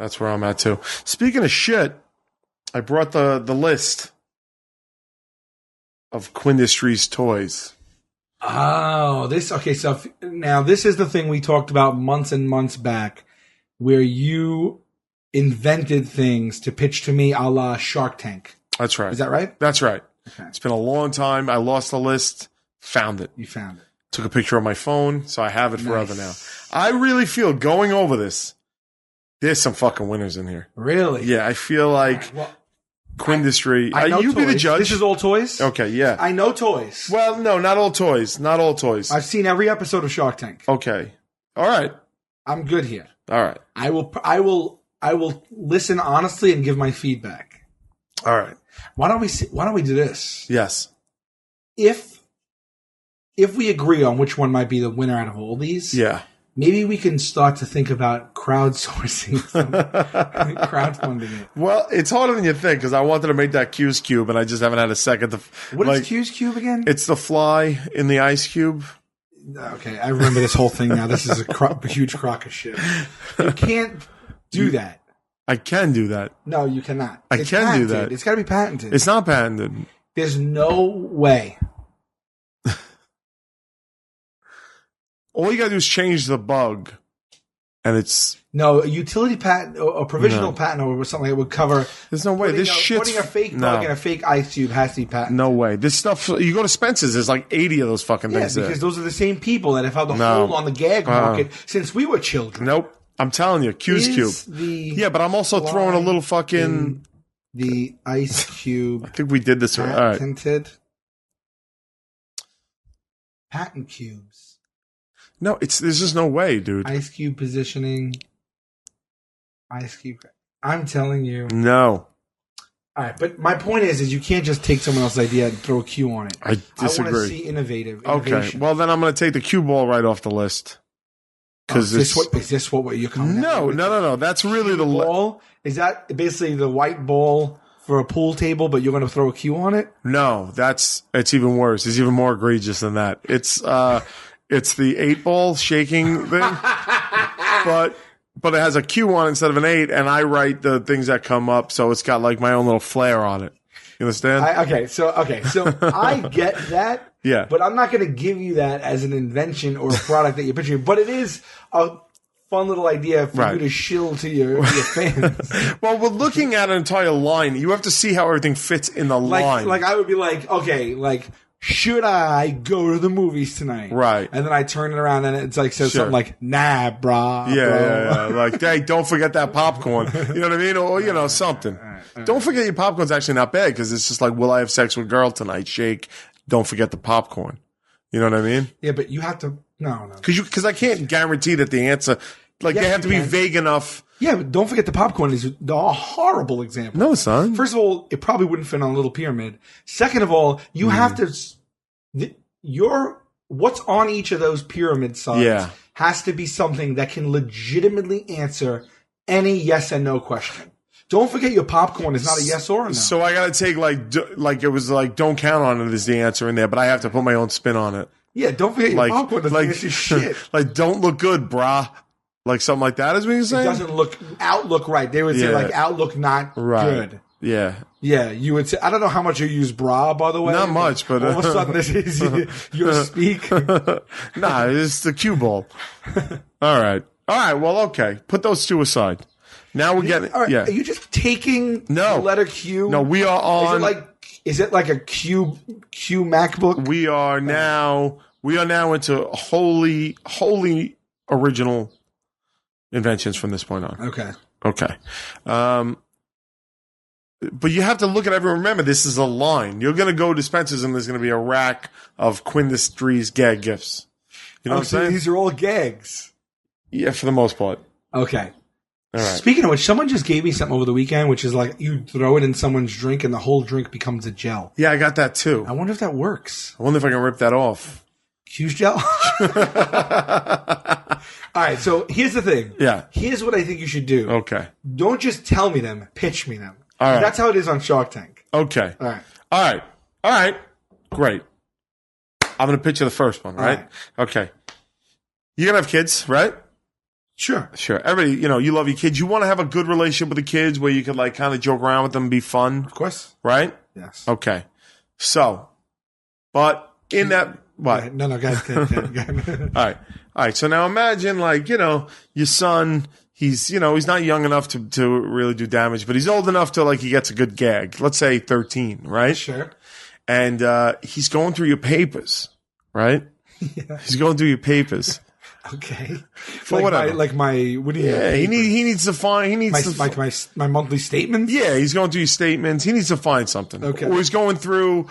That's where I'm at too. Speaking of shit, I brought the list of Quindustry's toys. Oh, so now this is the thing we talked about months and months back, where you invented things to pitch to me a la Shark Tank. That's right. Is that right? That's right. Okay. It's been a long time. I lost the list, found it. You found it. Took a picture on my phone, so I have it forever now. I really feel going over this, there's some fucking winners in here. Really? Yeah, I feel like Quindustry. I know you toys. be the judge. This is all toys? Okay, yeah. I know toys. Well, no, not all toys. Not all toys. I've seen every episode of Shark Tank. Okay. All right. I'm good here. All right. I will listen honestly and give my feedback. All right. Why don't we do this? Yes. If we agree on which one might be the winner out of all these, yeah, maybe we can start to think about crowdsourcing, crowdfunding it. Well, it's harder than you think because I wanted to make that Q's Cube and I just haven't had a second to. What is Q's Cube again? It's the fly in the ice cube. Okay, I remember this whole thing now. This is a huge crock of shit. You can't do that. I can do that. No, you cannot. I can do that. It's got to be patented. It's not patented. There's no way. All you got to do is change the bug, and it's... No, a utility patent or a provisional patent or something that would cover... There's no way. This shit's... Putting a fake bug in a fake ice cube has to be patented. No way. This stuff... You go to Spencer's, there's like 80 of those fucking things there. Because those are the same people that have held a hold on the gag market since we were children. Nope. I'm telling you, Q's Cube. Yeah, but I'm also throwing a little fucking... The ice cube... I think we did this right. Patented. Patent cubes. No, there's just no way, dude. Ice cube positioning. Ice cube. I'm telling you. No. All right, but my point is you can't just take someone else's idea and throw a Q on it. I disagree. I want to see innovation. Okay, well then I'm going to take the cue ball right off the list. Is this what you're coming? No. That's really the ball. Is that basically the white ball for a pool table, but you're going to throw a Q on it? No, it's even worse. It's even more egregious than that. It's the 8-ball shaking thing, but it has a Q on it instead of an 8, and I write the things that come up, so it's got like my own little flair on it. You understand? So I get that. Yeah. But I'm not going to give you that as an invention or a product that you're pitching. But it is a fun little idea for you to shill to your fans. Well, we're looking at an entire line. You have to see how everything fits in the line. Like I would be like, okay, like, should I go to the movies tonight? Right. And then I turn it around and it's like says something like, nah, brah. Yeah. Like, hey, don't forget that popcorn. You know what I mean? Or, something. All right. Don't forget your popcorn's actually not bad because it's just like, will I have sex with girl tonight? Shake. Don't forget the popcorn. You know what I mean? Yeah, but you have to, no. Because I can't guarantee that the answer, they have to be vague enough. Yeah, but don't forget the popcorn is a horrible example. No, it's not. First of all, it probably wouldn't fit on a little pyramid. Second of all, you have to, what's on each of those pyramid sides has to be something that can legitimately answer any yes and no question. Don't forget your popcorn is not a yes or a no. So I got to take like it was like don't count on it as the answer in there, but I have to put my own spin on it. Yeah, don't forget your popcorn doesn't answer shit. Like don't look good, brah. Like something like that is what you're saying? It doesn't outlook right. They would say like outlook not good. Yeah. Yeah, you would say, I don't know how much you use bra, by the way. Not much, but... all of a sudden this is your speak. Nah, it's the cue ball. All right, well, okay. Put those two aside. Now we're getting... All right, are you just taking the letter Q? No, we are on... Is it like a Q MacBook? We are now into wholly original inventions from this point on. Okay. But you have to look at everyone. Remember, this is a line. You're going to go to Spencer's and there's going to be a rack of Quindustry's gag gifts. You know what I'm saying? These are all gags. Yeah, for the most part. Okay. All right. Speaking of which, someone just gave me something over the weekend, which is like you throw it in someone's drink and the whole drink becomes a gel. Yeah, I got that too. I wonder if that works. I wonder if I can rip that off. Q's gel? All right, so here's the thing. Yeah. Here's what I think you should do. Okay. Don't just tell me them. Pitch me them. All right. That's how it is on Shark Tank. Okay. All right. Great. I'm going to pitch you the first one, right? Okay. You're going to have kids, right? Sure. Sure. Everybody, you love your kids. You want to have a good relationship with the kids where you could like kind of joke around with them and be fun. Of course. Right? Yes. Okay. So, but in that, what? No, go ahead. All right. So now imagine like, your son, he's not young enough to really do damage, but he's old enough to like, he gets a good gag. Let's say 13, right? Sure. And, he's going through your papers, right? Yeah. He's going through your papers. Okay. For whatever. What do you Yeah, he needs to find, my monthly statements? Yeah, he's going through his statements. He needs to find something. Okay. Or he's going through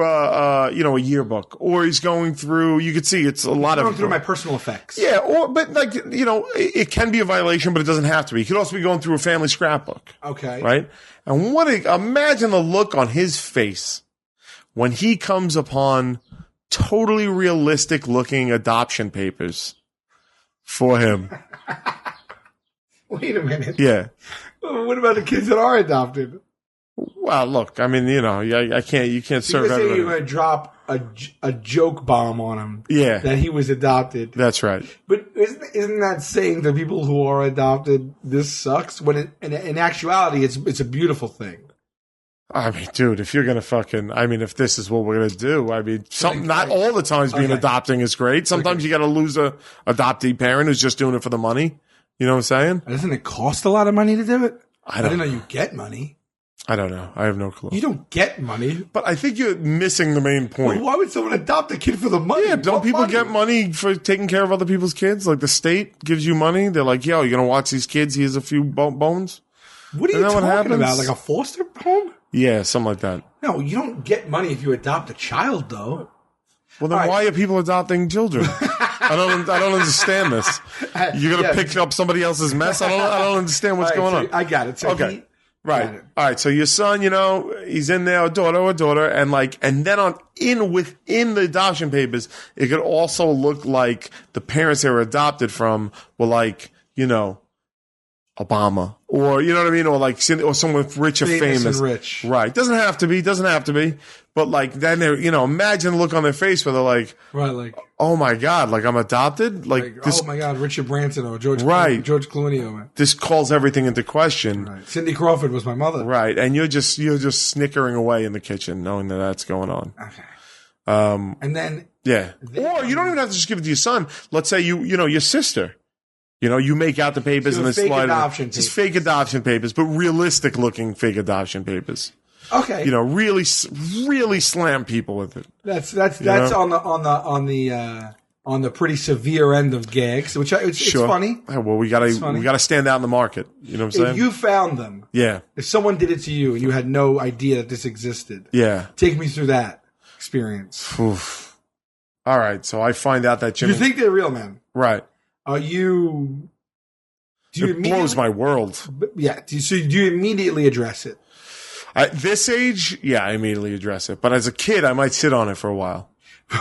a yearbook. Or he's going through, you could see it's a lot of. Going through my personal effects. Yeah, but like, it can be a violation, but it doesn't have to be. He could also be going through a family scrapbook. Okay. Right? And imagine the look on his face when he comes upon totally realistic looking adoption papers for him. Wait a minute. Yeah. What about the kids that are adopted? Well, look, I mean, you can't serve You're saying everybody. you're going to drop a joke bomb on him. Yeah. That he was adopted. That's right. But isn't that saying to people who are adopted, this sucks? When in actuality, it's a beautiful thing. I mean, dude, if you're going to if this is what we're going to do, I mean, not all the times being adopting is great. Sometimes you got to lose a adoptee parent who's just doing it for the money. You know what I'm saying? Doesn't it cost a lot of money to do it? I didn't know you get money. I don't know. I have no clue. You don't get money. But I think you're missing the main point. Well, why would someone adopt a kid for the money? Yeah, don't people get money for taking care of other people's kids? Like the state gives you money. They're like, yo, you're going to watch these kids. Here's a few bones. What are you talking about? Like a foster home? Yeah, something like that. No, you don't get money if you adopt a child, though. Well, then why are people adopting children? I don't understand this. You're gonna pick up somebody else's mess. I don't understand what's going on. I got it. So okay, right. All right. So your son, he's in there, a daughter, and then within the adoption papers, it could also look like the parents they were adopted from were like, Obama, or you know what I mean, or someone rich or famous, and rich. Right? Doesn't have to be, but like then they're, imagine the look on their face where they're like, right, like, oh my god, like I'm adopted, like this, oh my god, Richard Branson or George Clooney, this calls everything into question. Right. Cindy Crawford was my mother, right? And you're just snickering away in the kitchen, knowing that that's going on. Okay. And then or you don't even have to just give it to your son. Let's say your sister. You make out the papers and then slide it. Just fake adoption papers, but realistic looking fake adoption papers. Okay. Really, really slam people with it. That's on the pretty severe end of gags, which it's funny. Well, we gotta stand out in the market. You know what I'm saying? If you found them, yeah. If someone did it to you and you had no idea that this existed, yeah. Take me through that experience. Oof. All right, so I find out that you think they're real, man, right? It blows my world. Yeah. Do you immediately address it? At this age, yeah, I immediately address it. But as a kid, I might sit on it for a while.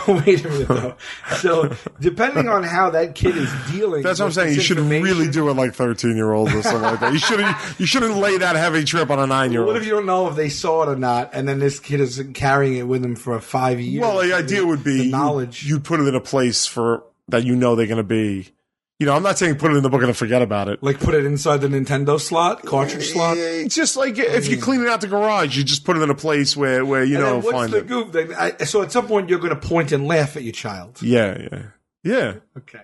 Wait a minute, though. So, depending on how that kid is dealing, that's what I'm saying. You should really do it like 13-year-olds or something like that. You shouldn't lay that heavy trip on a 9-year-old. What if you don't know if they saw it or not, and then this kid is carrying it with him for 5 years? Well, the idea would be knowledge. You'd put it in a place for that they're going to be. I'm not saying put it in the book and forget about it. Like put it inside the Nintendo slot, cartridge slot? It's just like if you clean it out the garage, you just put it in a place where what's find the goof? So at some point you're going to point and laugh at your child. Yeah. Okay.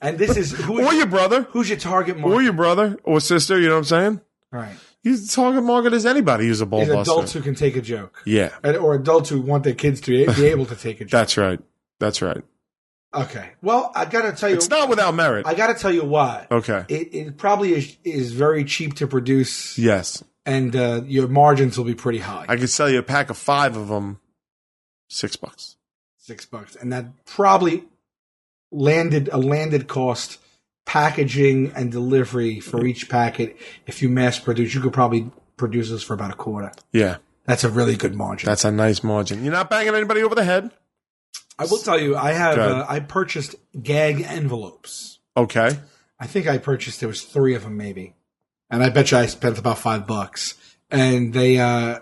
And this is... or your brother. Who's your target market? Or your brother or sister, you know what I'm saying? Right. He's the target market as anybody who's a ball buster. Adults who can take a joke. Yeah. Or adults who want their kids to be able to take a joke. That's right. Okay. Well, I got to tell you... It's not without merit. I got to tell you why. Okay. It probably is very cheap to produce. Yes. And your margins will be pretty high. I could sell you a pack of 5 of them, $6. $6. And that probably landed cost, packaging and delivery for each packet. If you mass produce, you could probably produce this for about a quarter. Yeah. That's a really good margin. That's a nice margin. You're not banging anybody over the head. I will tell you, I purchased gag envelopes. Okay. I think I purchased, there was 3 of them maybe. And I bet you I spent about $5. And there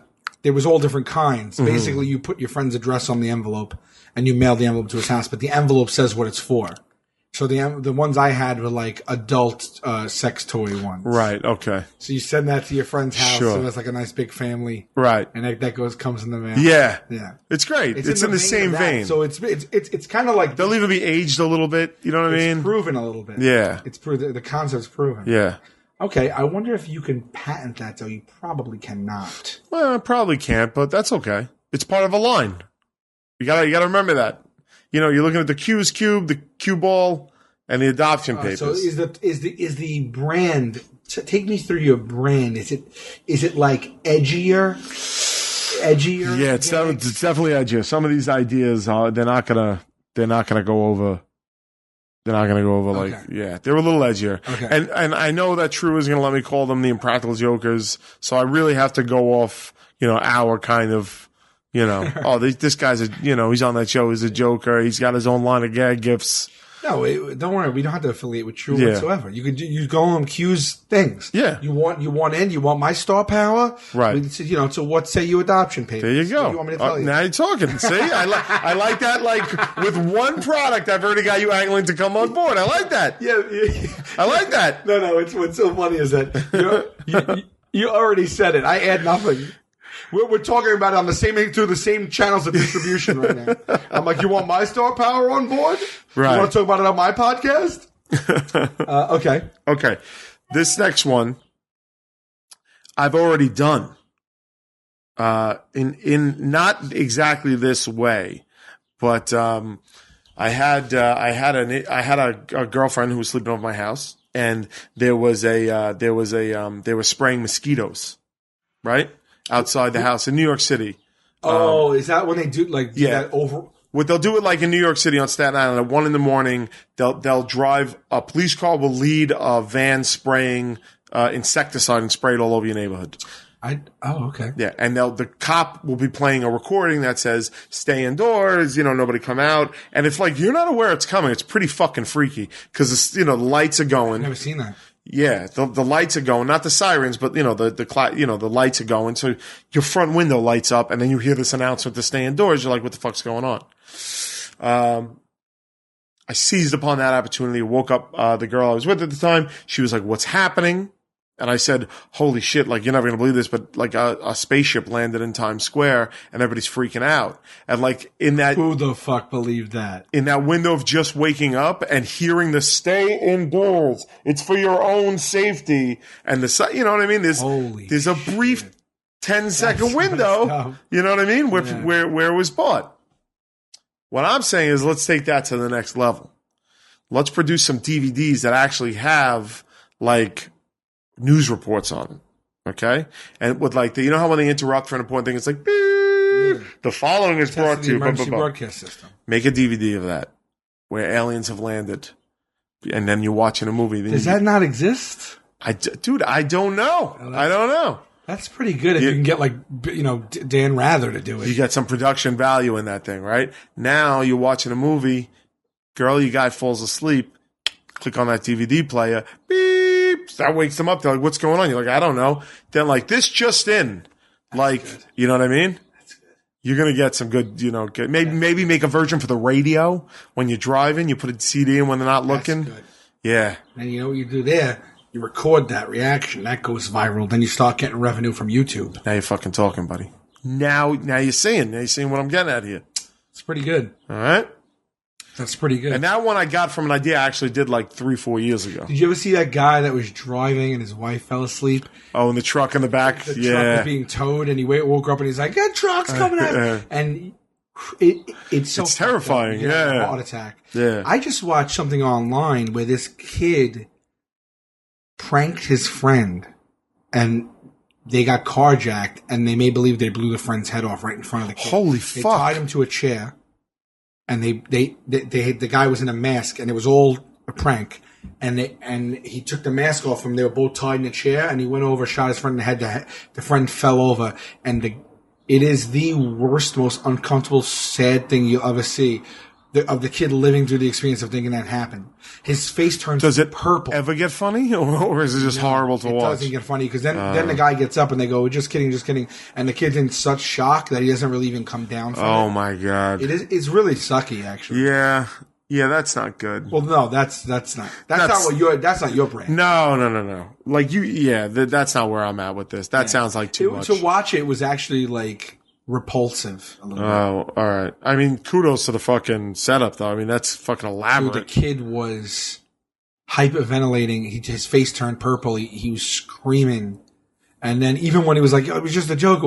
was all different kinds. Mm-hmm. Basically, you put your friend's address on the envelope and you mail the envelope to his house, but the envelope says what it's for. So the ones I had were like adult sex toy ones. Right. Okay. So you send that to your friend's house. Sure. So it's like a nice big family. Right. And that comes in the mail. Yeah. Yeah. It's great. It's in the same of that. vein. So it's kind of like They'll even be aged a little bit. You know what I mean? It's proven a little bit. Yeah. It's proven. The concept's proven. Yeah. Okay. I wonder if you can patent that, though. You probably cannot. Well, I probably can't, but that's okay. It's part of a line. You gotta remember that. You know, you're looking at the Q's cube, the cue ball, and the adoption papers. So is the brand? Take me through your brand. Is it like edgier? Yeah, it's definitely edgier. Some of these ideas they're not gonna go over. They're not gonna go over Okay. they're a little edgier. Okay. And I know that True is gonna let me call them the Impractical Jokers, so I really have to go off, our kind of, this guy's he's on that show, he's a joker, he's got his own line of gag gifts. No, don't worry. We don't have to affiliate with True Yeah. whatsoever. You go on Q's things. Yeah. You want my star power. Right. So what say you adoption papers? There you go. What do you want me to tell you? Now you're talking. See, I like that. Like with one product, I've already got you angling to come on board. I like that. Yeah. I like that. No. What's so funny is that you already said it. I add nothing. We're talking about it on through the same channels of distribution right now. I'm like, you want my star power on board? Right. You want to talk about it on my podcast? Okay. Okay. This next one, I've already done. In not exactly this way, but I had a girlfriend who was sleeping over my house, and they were spraying mosquitoes, right? Outside the house in New York City. Is that when they do that over? What they'll do it like in New York City on Staten Island at 1 a.m, they'll drive, a police car will lead a van spraying insecticide and spray it all over your neighborhood. Okay. Yeah, and the cop will be playing a recording that says, stay indoors, nobody come out. And it's like, you're not aware it's coming. It's pretty fucking freaky because, the lights are going. I've never seen that. Yeah, the lights are going, not the sirens, but the lights are going. So your front window lights up, and then you hear this announcement to stay indoors. You're like, what the fuck's going on? I seized upon that opportunity. Woke up the girl I was with at the time. She was like, "What's happening?" And I said, "Holy shit! Like you're never gonna believe this, but like a spaceship landed in Times Square, and everybody's freaking out." And like in that, who the fuck believed that? In that window of just waking up and hearing the "stay indoors, it's for your own safety," and you know what I mean? There's a brief 10-second window, you know what I mean, where it was bought. What I'm saying is, let's take that to the next level. Let's produce some DVDs that actually have like news reports on them. Okay? And with like you know how when they interrupt for an important thing, it's like, the following is brought to you. Emergency broadcast system. Make a DVD of that where aliens have landed, and then you're watching a movie. Does that not exist? Dude, I don't know. I don't know. That's pretty good if you can get like, Dan Rather to do it. You get some production value in that thing, right? Now you're watching a movie, girl, your guy falls asleep, click on that DVD player, beep, that wakes them up. They're like, what's going on? You're like, I don't know. Then like, this just in. Like, you know what I mean? That's good. You're going to get some good, good. Maybe make a version for the radio when you're driving. You put a CD in when they're not looking. That's good. Yeah. And you know what you do there? You record that reaction. That goes viral. Then you start getting revenue from YouTube. Now you're fucking talking, buddy. Now you're seeing what I'm getting at here. It's pretty good. All right. That's pretty good. And that one I got from an idea I actually did like 3-4 years ago. Did you ever see that guy that was driving and his wife fell asleep? Oh, in the truck in the back? The truck was being towed and he woke up and he's like, that truck's coming out. And it's terrifying. Yeah. A heart attack. Yeah. I just watched something online where this kid pranked his friend and they got carjacked and they made believe they blew the friend's head off right in front of the kid. Holy They fuck. tied him to a chair and the guy was in a mask and it was all a prank. And he took the mask off him. They were both tied in a chair and he went over, shot his friend in the head. The friend fell over and it is the worst, most uncomfortable, sad thing you'll ever see. Of the kid living through the experience of thinking that happened. His face turns purple. Ever get funny? Or is it just horrible to watch? It doesn't get funny because then the guy gets up and they go, just kidding. And the kid's in such shock that he doesn't really even come down from it. Oh my God. It's really sucky, actually. Yeah. Yeah, that's not good. Well, no, that's not your brand. No. Like that's not where I'm at with this. That sounds like too much. To watch it was actually like repulsive a little bit. Oh, all right. I mean, kudos to the fucking setup, though. I mean, that's fucking elaborate. Dude, the kid was hyperventilating. His face turned purple. He was screaming. And then even when he was like, oh, it was just a joke,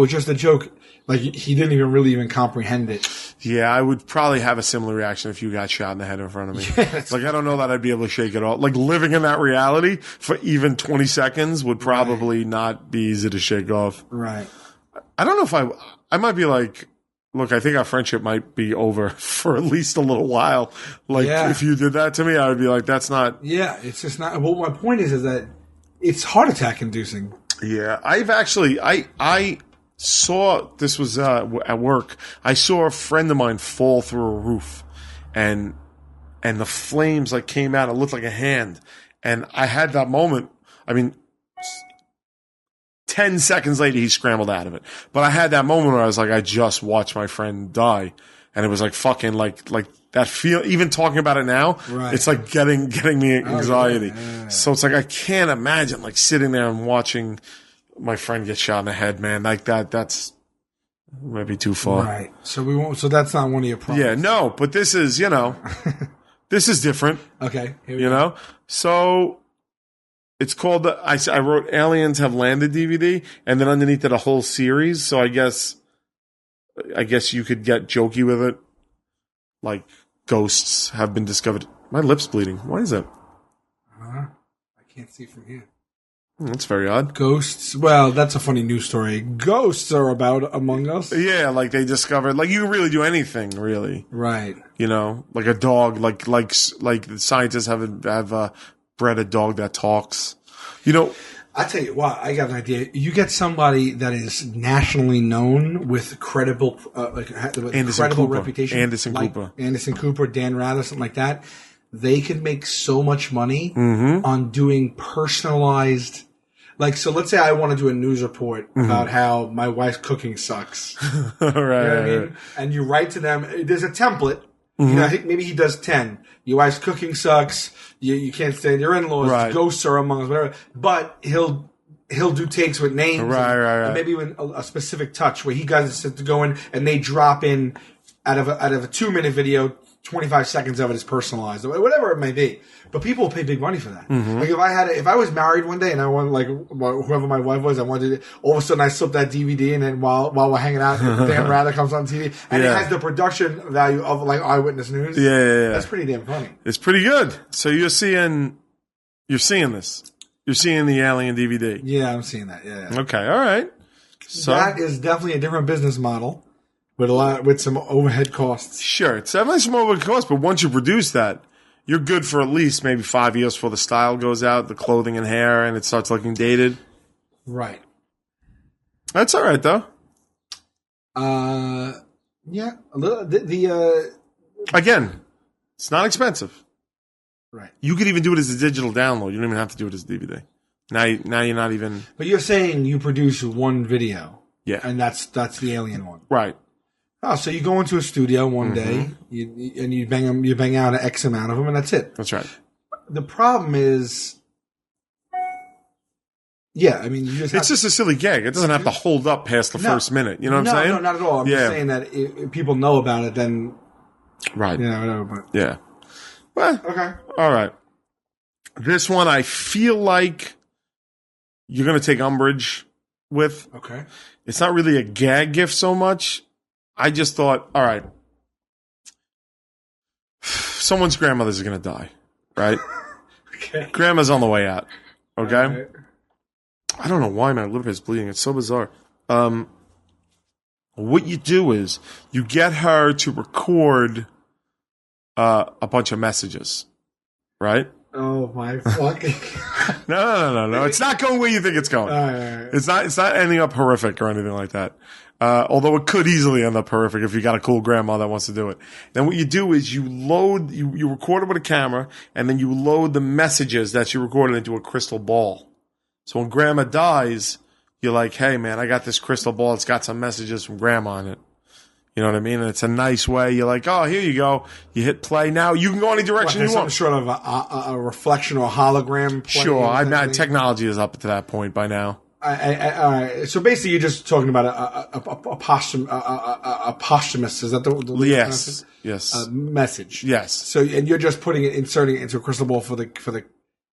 like he didn't even comprehend it. Yeah, I would probably have a similar reaction if you got shot in the head in front of me. Yeah, like, I don't know that I'd be able to shake it off. Like, living in that reality for even 20 seconds would probably not be easy to shake off. Right. I don't know if I might be like, look, I think our friendship might be over for at least a little while. Like, if you did that to me, I would be like, that's not. Yeah, it's just not. Well, my point is that it's heart attack inducing. Yeah, I've actually, I saw, this was at work, I saw a friend of mine fall through a roof and the flames like came out, it looked like a hand. And I had that moment, I mean, 10 seconds later he scrambled out of it. But I had that moment where I was like, I just watched my friend die. And it was like fucking like that feel, even talking about it now, it's like getting me anxiety. Yeah. So it's like, I can't imagine like sitting there and watching my friend get shot in the head, man. Like that's might be too far. Right. So we won't, so that's not one of your problems. Yeah, no, but this is, this is different. Okay. Here we go. So it's called, I wrote Aliens Have Landed DVD, and then underneath it a whole series. So I guess you could get jokey with it. Like, ghosts have been discovered. My lip's bleeding. Why is that? I can't see from here. That's very odd. Ghosts. Well, that's a funny news story. Ghosts are about among us. Yeah, like they discovered, like you can really do anything, really. Right. Like a dog, like the scientists have bred a dog that talks. I tell you what, I got an idea. You get somebody that is nationally known with credible, credible reputation. Anderson Cooper, Dan Rather, something like that. They can make so much money on doing personalized. Like, so let's say I want to do a news report about how my wife's cooking sucks. Right. You know what I mean? And you write to them. There's a template. Maybe he does 10. Your wife's cooking sucks. You can't stand your in-laws. Right. Ghosts are among us, whatever. But he'll do takes with names. Right. And maybe even a specific touch where he guys to go in and they drop in out of a 2-minute video, 25 seconds of it is personalized, or whatever it may be. But people will pay big money for that. Like if I was married one day and I wanted, like, whoever my wife was, I wanted to, all of a sudden I slip that DVD and then while we're hanging out, Dan Rather comes on TV and it has the production value of like Eyewitness News. Yeah. That's pretty damn funny. It's pretty good. So you're seeing this. You're seeing the Alien DVD. Yeah, I'm seeing that. Yeah. Okay. All right. So that is definitely a different business model. With some overhead costs. Sure, it's definitely some overhead costs, but once you produce that, you're good for at least maybe 5 years before the style goes out, the clothing and hair, and it starts looking dated. Right. That's all right, though. Yeah, a little. Again, it's not expensive. Right. You could even do it as a digital download. You don't even have to do it as a DVD. Now you're not even. But you're saying you produce one video. Yeah. And that's the Alien one. Right. Oh, so you go into a studio one day, you bang out an X amount of them, and that's it. That's right. The problem is, I mean, you just it's just a silly gag. It doesn't have to hold up past the first minute. You know what I'm saying? No, not at all. I'm just saying that if people know about it, then right. Whatever. But. Yeah. Well. Okay. All right. This one, I feel like you're going to take umbrage with. Okay. It's not really a gag gift so much. I just thought, all right, someone's grandmother's going to die, right? Okay. Grandma's on the way out, okay? Right. I don't know why my lip is bleeding. It's so bizarre. What you do is you get her to record a bunch of messages, right? Oh my fucking! No! It's not going where you think it's going. All right. It's not ending up horrific or anything like that. Although it could easily end up horrific if you got a cool grandma that wants to do it. Then what you do is you record it with a camera, and then you load the messages that you recorded into a crystal ball. So when grandma dies, you're like, hey man, I got this crystal ball. It's got some messages from grandma in it. You know what I mean? And it's a nice way. You're like, oh, here you go. You hit play. Now you can go any direction you want. Some sort of a reflection or a hologram. Sure. Technology is up to that point by now. All right. So basically, you're just talking about a posthumous. Is that the yes message? Yes. So and you're just inserting it into a crystal ball for the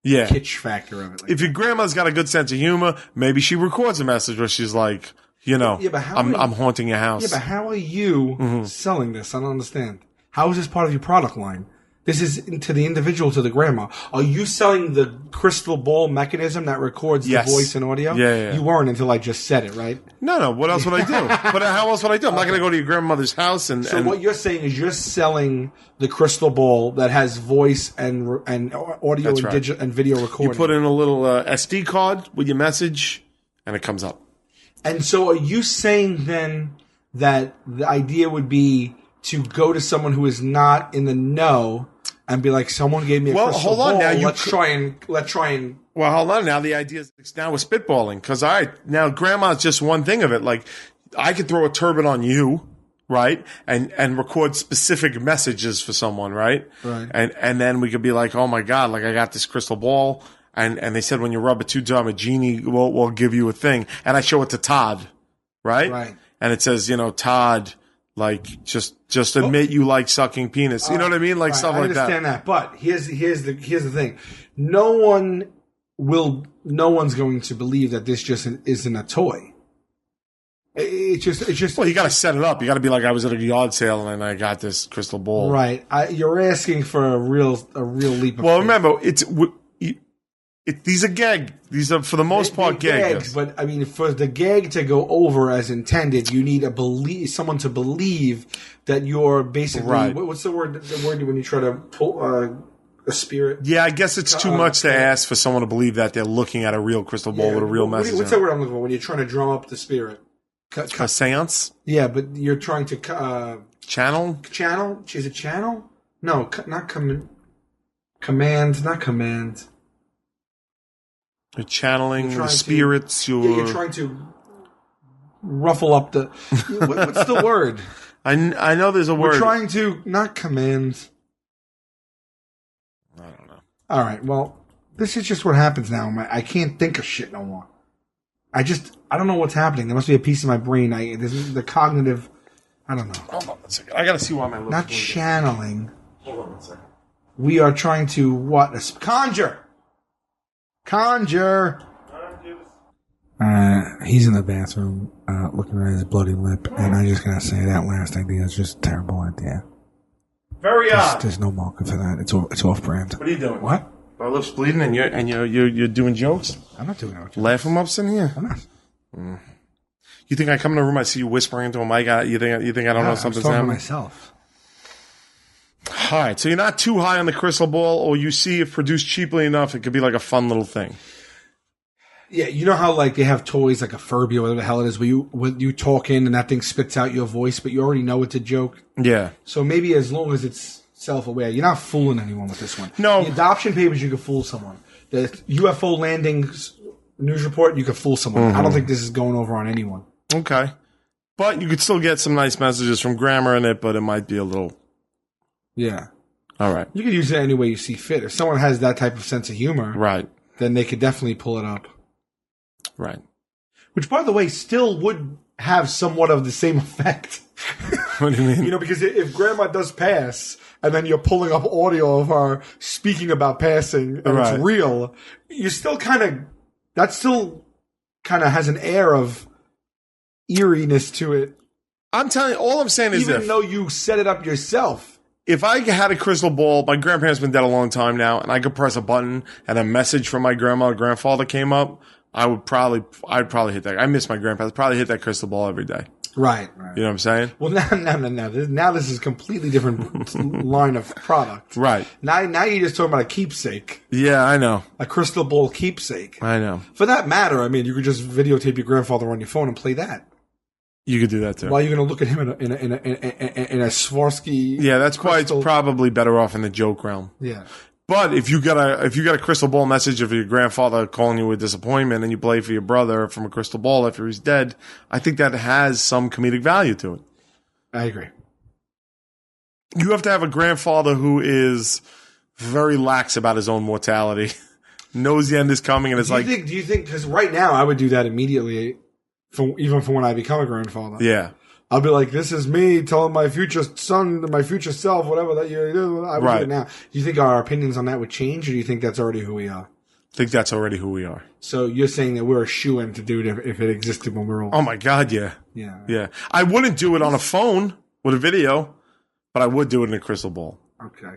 kitsch factor of it. If your grandma's got a good sense of humor, maybe she records a message where she's like, I'm haunting your house. Yeah, but how are you selling this? I don't understand. How is this part of your product line? This is to the individual, to the grandma. Are you selling the crystal ball mechanism that records the voice and audio? Yeah. You weren't until I just said it, right? No. What else would I do? But how else would I do? I'm not going to go to your grandmother's house So what you're saying is you're selling the crystal ball that has voice and audio and digital and video recording. You put in a little SD card with your message, and it comes up. And so are you saying then that the idea would be to go to someone who is not in the know and be like, someone gave me a crystal ball. Now let's try and. Well, hold on. Now the idea is now we're spitballing because now grandma's just one thing of it. Like I could throw a turban on you, right, and record specific messages for someone, right, and then we could be like, oh my god, like I got this crystal ball, and they said when you rub it 2 times, a genie will give you a thing, and I show it to Todd, right, and it says, Todd. Like just admit you like sucking penis. You know what I mean? Like stuff like that. I understand that. But here's the thing. No one's going to believe that this just isn't a toy. It's just. Well, you got to set it up. You got to be like, I was at a yard sale and I got this crystal ball. Right. You're asking for a real leap of faith. Remember, these are gag. These are for the most part gags. But I mean, for the gag to go over as intended, you need someone to believe that you're basically. Right. What's the word? The word when you try to pull a spirit. Yeah, I guess it's too much to ask for someone to believe that they're looking at a real crystal ball with a real message. What's that word I'm looking for when you're trying to drum up the spirit? A seance. Yeah, but you're trying to channel. Channel? Is it channel? No, not command. Command, not command. You're channeling spirits. You're trying to ruffle up the. What's the word? I know there's a word. We're trying to not command. I don't know. All right. Well, this is just what happens now. I can't think of shit no more. I don't know what's happening. There must be a piece of my brain. This is the cognitive. I don't know. Hold on a second. I got to see why my lips. Not channeling. Hold on a second. We are trying to what? Conjure. He's in the bathroom looking at his bloody lip, and I'm just going to say that last idea is just a terrible idea. Very odd. There's no market for that. It's off brand. What are you doing? What? My lips bleeding, and you're doing jokes? I'm not doing that. Laugh them ups in here? I'm not. You think I come in a room, I see you whispering into a mic? You think I don't know something's happening? I'm talking to myself. All right, so you're not too high on the crystal ball, or you see if produced cheaply enough, it could be like a fun little thing. Yeah, you know how like they have toys like a Furby or whatever the hell it is, where you talk in and that thing spits out your voice, but you already know it's a joke. Yeah. So maybe as long as it's self-aware, you're not fooling anyone with this one. No. The adoption papers, you could fool someone. The UFO landings news report, you could fool someone. Mm-hmm. I don't think this is going over on anyone. Okay, but you could still get some nice messages from grammar in it, but it might be a little. Yeah. All right. You could use it any way you see fit. If someone has that type of sense of humor, right, then they could definitely pull it up. Right. Which, by the way, still would have somewhat of the same effect. What do you mean? Because if grandma does pass, and then you're pulling up audio of her speaking about passing, and it's real, you still that still kind of has an air of eeriness to it. I'm telling you, all I'm saying is even though you set it up yourself. If I had a crystal ball, my grandparents been dead a long time now, and I could press a button and a message from my grandma or grandfather came up, I'd probably hit that. I miss my grandpa. I'd probably hit that crystal ball every day. Right. You know what I'm saying? Well, now this is a completely different line of product. Right. Now you're just talking about a keepsake. Yeah, I know. A crystal ball keepsake. I know. For that matter, I mean, you could just videotape your grandfather on your phone and play that. You could do that too. While you're going to look at him in a Swarovski. Yeah, that's probably better off in the joke realm. Yeah. But if you got a crystal ball message of your grandfather calling you with disappointment and you play for your brother from a crystal ball after he's dead, I think that has some comedic value to it. I agree. You have to have a grandfather who is very lax about his own mortality, knows the end is coming, and is like... Do you think, because right now I would do that immediately, even for when I become a grandfather. Yeah. I'll be like, this is me telling my future son, my future self, whatever that you do. I would do it now. Do you think our opinions on that would change, or do you think that's already who we are? I think that's already who we are. So you're saying that we're a shoo-in to do it if it existed when we're old? Oh my God, yeah. Yeah. Yeah. I wouldn't do it on a phone with a video, but I would do it in a crystal ball. Okay.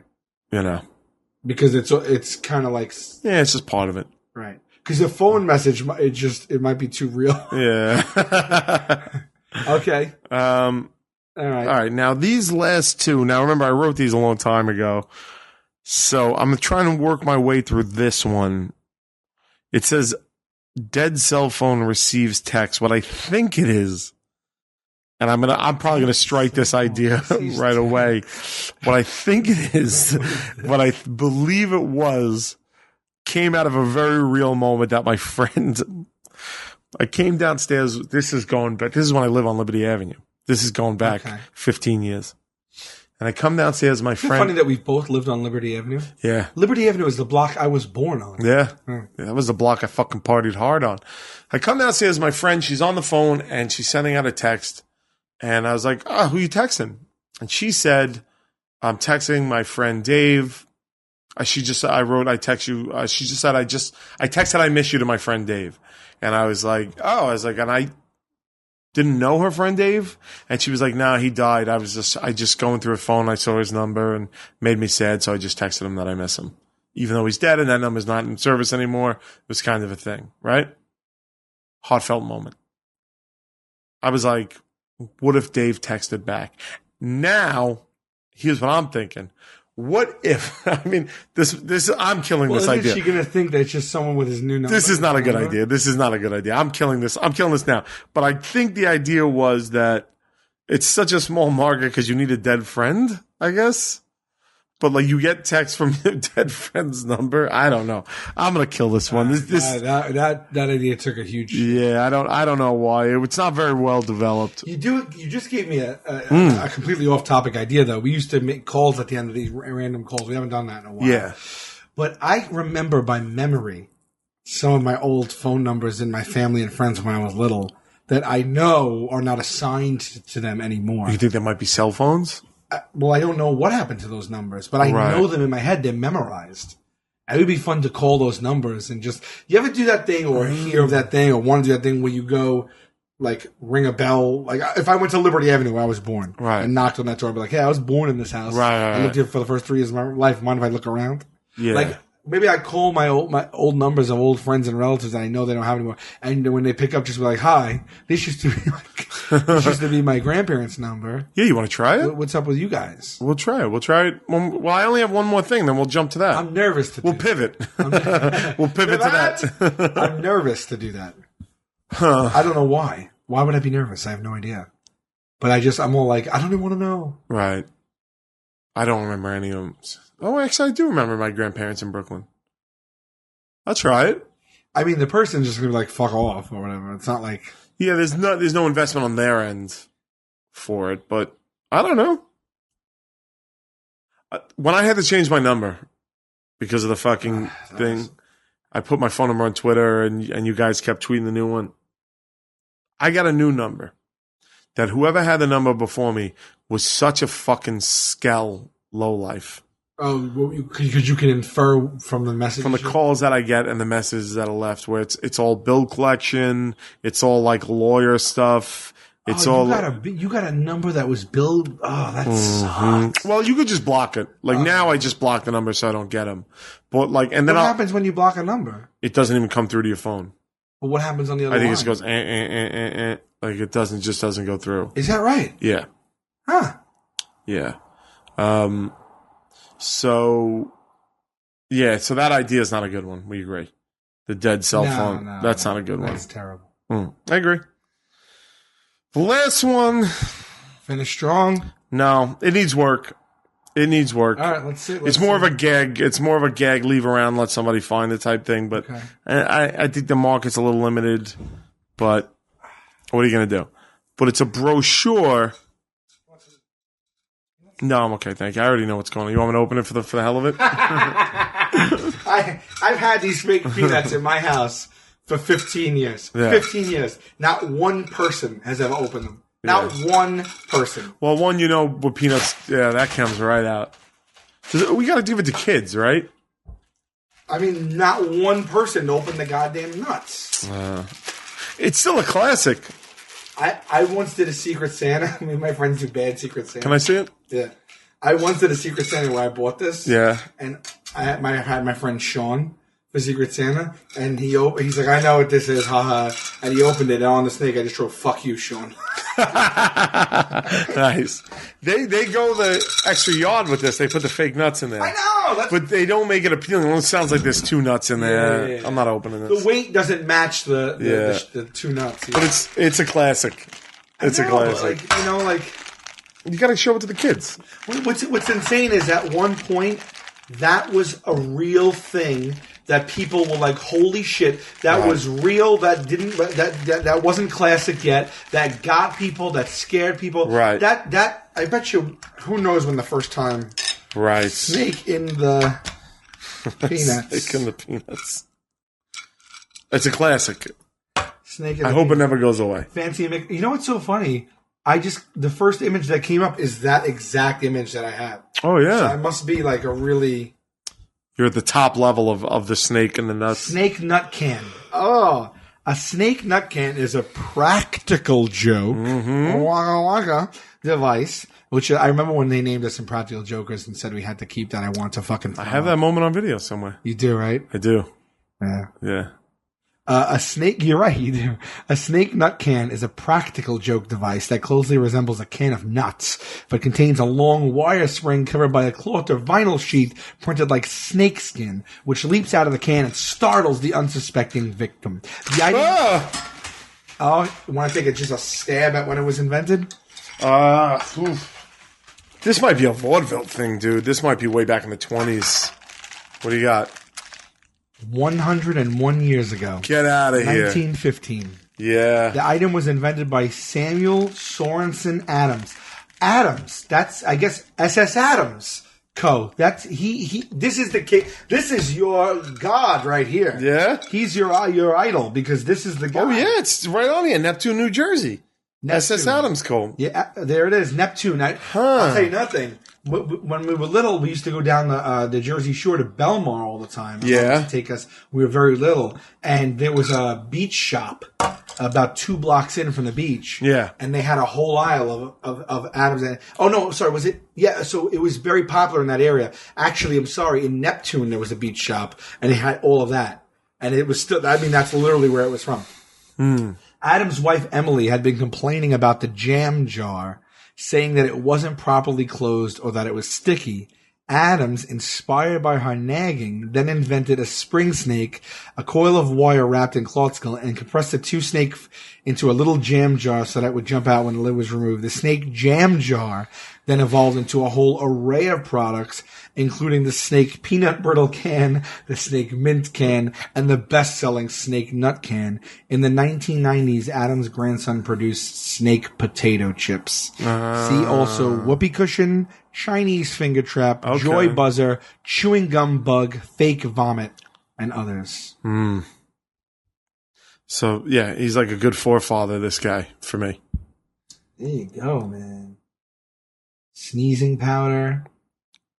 You know. Because it's kind of like... Yeah, it's just part of it. Right. Because the phone message, it might be too real. Yeah. Okay. All right. All right. Now, these last two. Now, remember, I wrote these a long time ago. So I'm trying to work my way through this one. It says, dead cell phone receives text. What I think it is, and I'm probably gonna strike this idea right away. What I think it is, what I believe it was, came out of a very real moment that my friend. I came downstairs. This is going back. This is when I live on Liberty Avenue. This is going back 15 years. And I come downstairs, my friend. It's funny that we both lived on Liberty Avenue. Yeah. Liberty Avenue is the block I was born on. Yeah. That was the block I fucking partied hard on. I come downstairs, my friend, she's on the phone and she's sending out a text. And I was like, oh, who are you texting? And she said, I'm texting my friend Dave. I text you. She just said, I texted I miss you to my friend Dave. And I was like, and I didn't know her friend Dave. And she was like, no, he died. I just going through her phone. I saw his number and made me sad. So I just texted him that I miss him. Even though he's dead and that number's not in service anymore, it was kind of a thing, right? Heartfelt moment. I was like, what if Dave texted back? Now, here's what I'm thinking. What if, I mean, I'm killing this idea. Is she going to think that it's just someone with his new number? This is not a good idea. This is not a good idea. I'm killing this now. But I think the idea was that it's such a small market because you need a dead friend, I guess. But like you get text from your dead friend's number. I don't know. I'm going to kill this one. That idea took a huge. Yeah, I don't know why. It's not very well developed. You just gave me a completely off topic idea though. We used to make calls at the end of these random calls. We haven't done that in a while. Yeah. But I remember by memory some of my old phone numbers in my family and friends when I was little that I know are not assigned to them anymore. You think that might be cell phones? Well, I don't know what happened to those numbers, but I know them in my head. They're memorized. It would be fun to call those numbers and just, you ever do that thing or hear of that thing or want to do that thing where you go, like, ring a bell? Like, if I went to Liberty Avenue where I was born and knocked on that door, I'd be like, hey, I was born in this house. I lived here for the first 3 years of my life. Mind if I look around? Yeah. Like, maybe I call my old numbers of old friends and relatives that I know they don't have anymore. And when they pick up, just be like, hi. This used to be my grandparents' number. Yeah, you want to try it? What's up with you guys? We'll try it. Well, I only have one more thing, then we'll jump to that. I'm nervous to do We'll pivot. We'll pivot to that. I'm nervous to do that. I don't know why. Why would I be nervous? I have no idea. But I'm all like, I don't even want to know. Right. I don't remember any of them. Oh, actually, I do remember my grandparents in Brooklyn. I'll try it. I mean, the person's just going to be like, fuck off or whatever. It's not like... Yeah, there's no investment on their end for it, but I don't know. When I had to change my number because of the fucking thing, I put my phone number on Twitter and you guys kept tweeting the new one. I got a new number that whoever had the number before me was such a fucking skell lowlife. Oh, because you can infer from the message, from the calls that I get and the messages that are left, where it's all bill collection, it's all like lawyer stuff. It's all you got a number that was billed. Oh, that sucks. Well, you could just block it. Like now, I just block the number so I don't get them. But like, and then what happens when you block a number? It doesn't even come through to your phone. But what happens on the other? I think line? it just goes like it doesn't go through. Is that right? Yeah. Huh. Yeah. So that idea is not a good one. We agree. The dead cell phone. That's not a good one. That's terrible. I agree. The last one. Finish strong. No, it needs work. All right, let's see. It's more of a gag. It's more of a gag. Leave around, let somebody find it type thing. But I think the market's a little limited. But what are you going to do? But it's a brochure. No, I'm okay, thank you. I already know what's going on. You want me to open it for the hell of it? I've had these fake peanuts in my house for 15 years. Yeah. 15 years. Not one person has ever opened them. Not one person. Well, one, with peanuts, that comes right out. We got to give it to kids, right? I mean, not one person opened the goddamn nuts. It's still a classic. I once did a Secret Santa. I mean, my friends do bad Secret Santa. Can I see it? Yeah. I once did a Secret Santa where I bought this. Yeah. And I had my friend Sean for Secret Santa, and he's like, I know what this is, haha. And he opened it, and on the snake, I just wrote, fuck you, Sean. Nice. They go the extra yard with this. They put the fake nuts in there. I know! But they don't make it appealing. It sounds like there's 2 nuts in there. Yeah. I'm not opening this. The weight doesn't match the 2 nuts. But it's a classic. It's a classic. You got to show it to the kids. What's insane is at one point, that was a real thing that people were like, holy shit, that was real, that wasn't classic yet, that got people, that scared people. Right. That I bet you, who knows when the first time snake in the peanuts. Snake in the peanuts. It's a classic. Snake in I hope it never goes away. Fancy. You know what's so funny? The first image that came up is that exact image that I have. Oh, yeah. So I must be like a really... You're at the top level of the snake and the nuts. Snake nut can. Oh, a snake nut can is a practical joke waka waka device, which I remember when they named us Impractical Jokers and said we had to keep that. I want to fucking I have that moment on video somewhere. You do, right? I do. Yeah. Yeah. A snake, you're right, you do. A snake nut can is a practical joke device that closely resembles a can of nuts, but contains a long wire spring covered by a cloth or vinyl sheet printed like snakeskin, which leaps out of the can and startles the unsuspecting victim. The idea... Oh, you want to take just a stab at when it was invented? This might be a vaudeville thing, dude. This might be way back in the 20s. What do you got? 101 years ago. Get out of here. 1915. Yeah. The item was invented by Samuel Sorensen Adams. Adams, that's, I guess, SS Adams Co. That's, this is the king. This is your god right here. Yeah? He's your idol because this is the guy. Oh, yeah, it's right on here. Neptune, New Jersey. SS Adams Co. Yeah, there it is. Neptune. I'll tell you nothing. When we were little, we used to go down the Jersey Shore to Belmar all the time. Yeah. To take us. We were very little. And there was a beach shop about 2 blocks in from the beach. Yeah. And they had a whole aisle of Adams. Oh, no, sorry. Was it? Yeah, so it was very popular in that area. Actually, I'm sorry. In Neptune, there was a beach shop. And it had all of that. And it was still, I mean, that's literally where it was from. Adams' wife, Emily, had been complaining about the jam jar, saying that it wasn't properly closed or that it was sticky. Adams, inspired by her nagging, then invented a spring snake, a coil of wire wrapped in cloth skull, and compressed the 2 snakes into a little jam jar so that it would jump out when the lid was removed. The snake jam jar then evolved into a whole array of products, including the snake peanut brittle can, the snake mint can, and the best-selling snake nut can. In the 1990s, Adams' grandson produced snake potato chips. See also whoopee cushion, Chinese finger trap, joy buzzer, chewing gum bug, fake vomit, and others. So, yeah, he's like a good forefather, this guy, for me. There you go, man. Sneezing powder.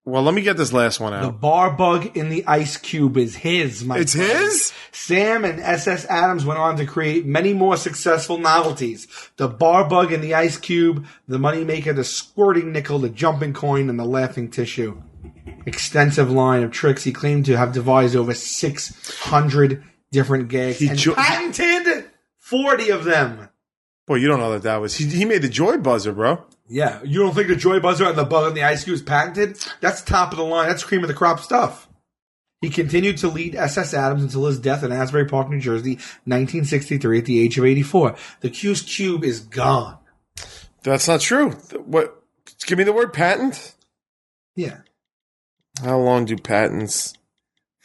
Well, let me get this last one The out. bar bug in the ice cube is his, my It's friend. his? Sam and SS Adams went on to create many more successful novelties. The bar bug in the ice cube, the moneymaker, the squirting nickel, the jumping coin, and the laughing tissue. Extensive line of tricks. He claimed to have devised over 600 different gags and patented 40 of them. Boy, you don't know that was... He made the joy buzzer, bro. Yeah, you don't think the joy buzzer and the bug in the ice cube is patented? That's top of the line. That's cream of the crop stuff. He continued to lead SS Adams until his death in Asbury Park, New Jersey, 1963, at the age of 84. The Q's cube is gone. That's not true. What? Give me the word patent. Yeah. How long do patents...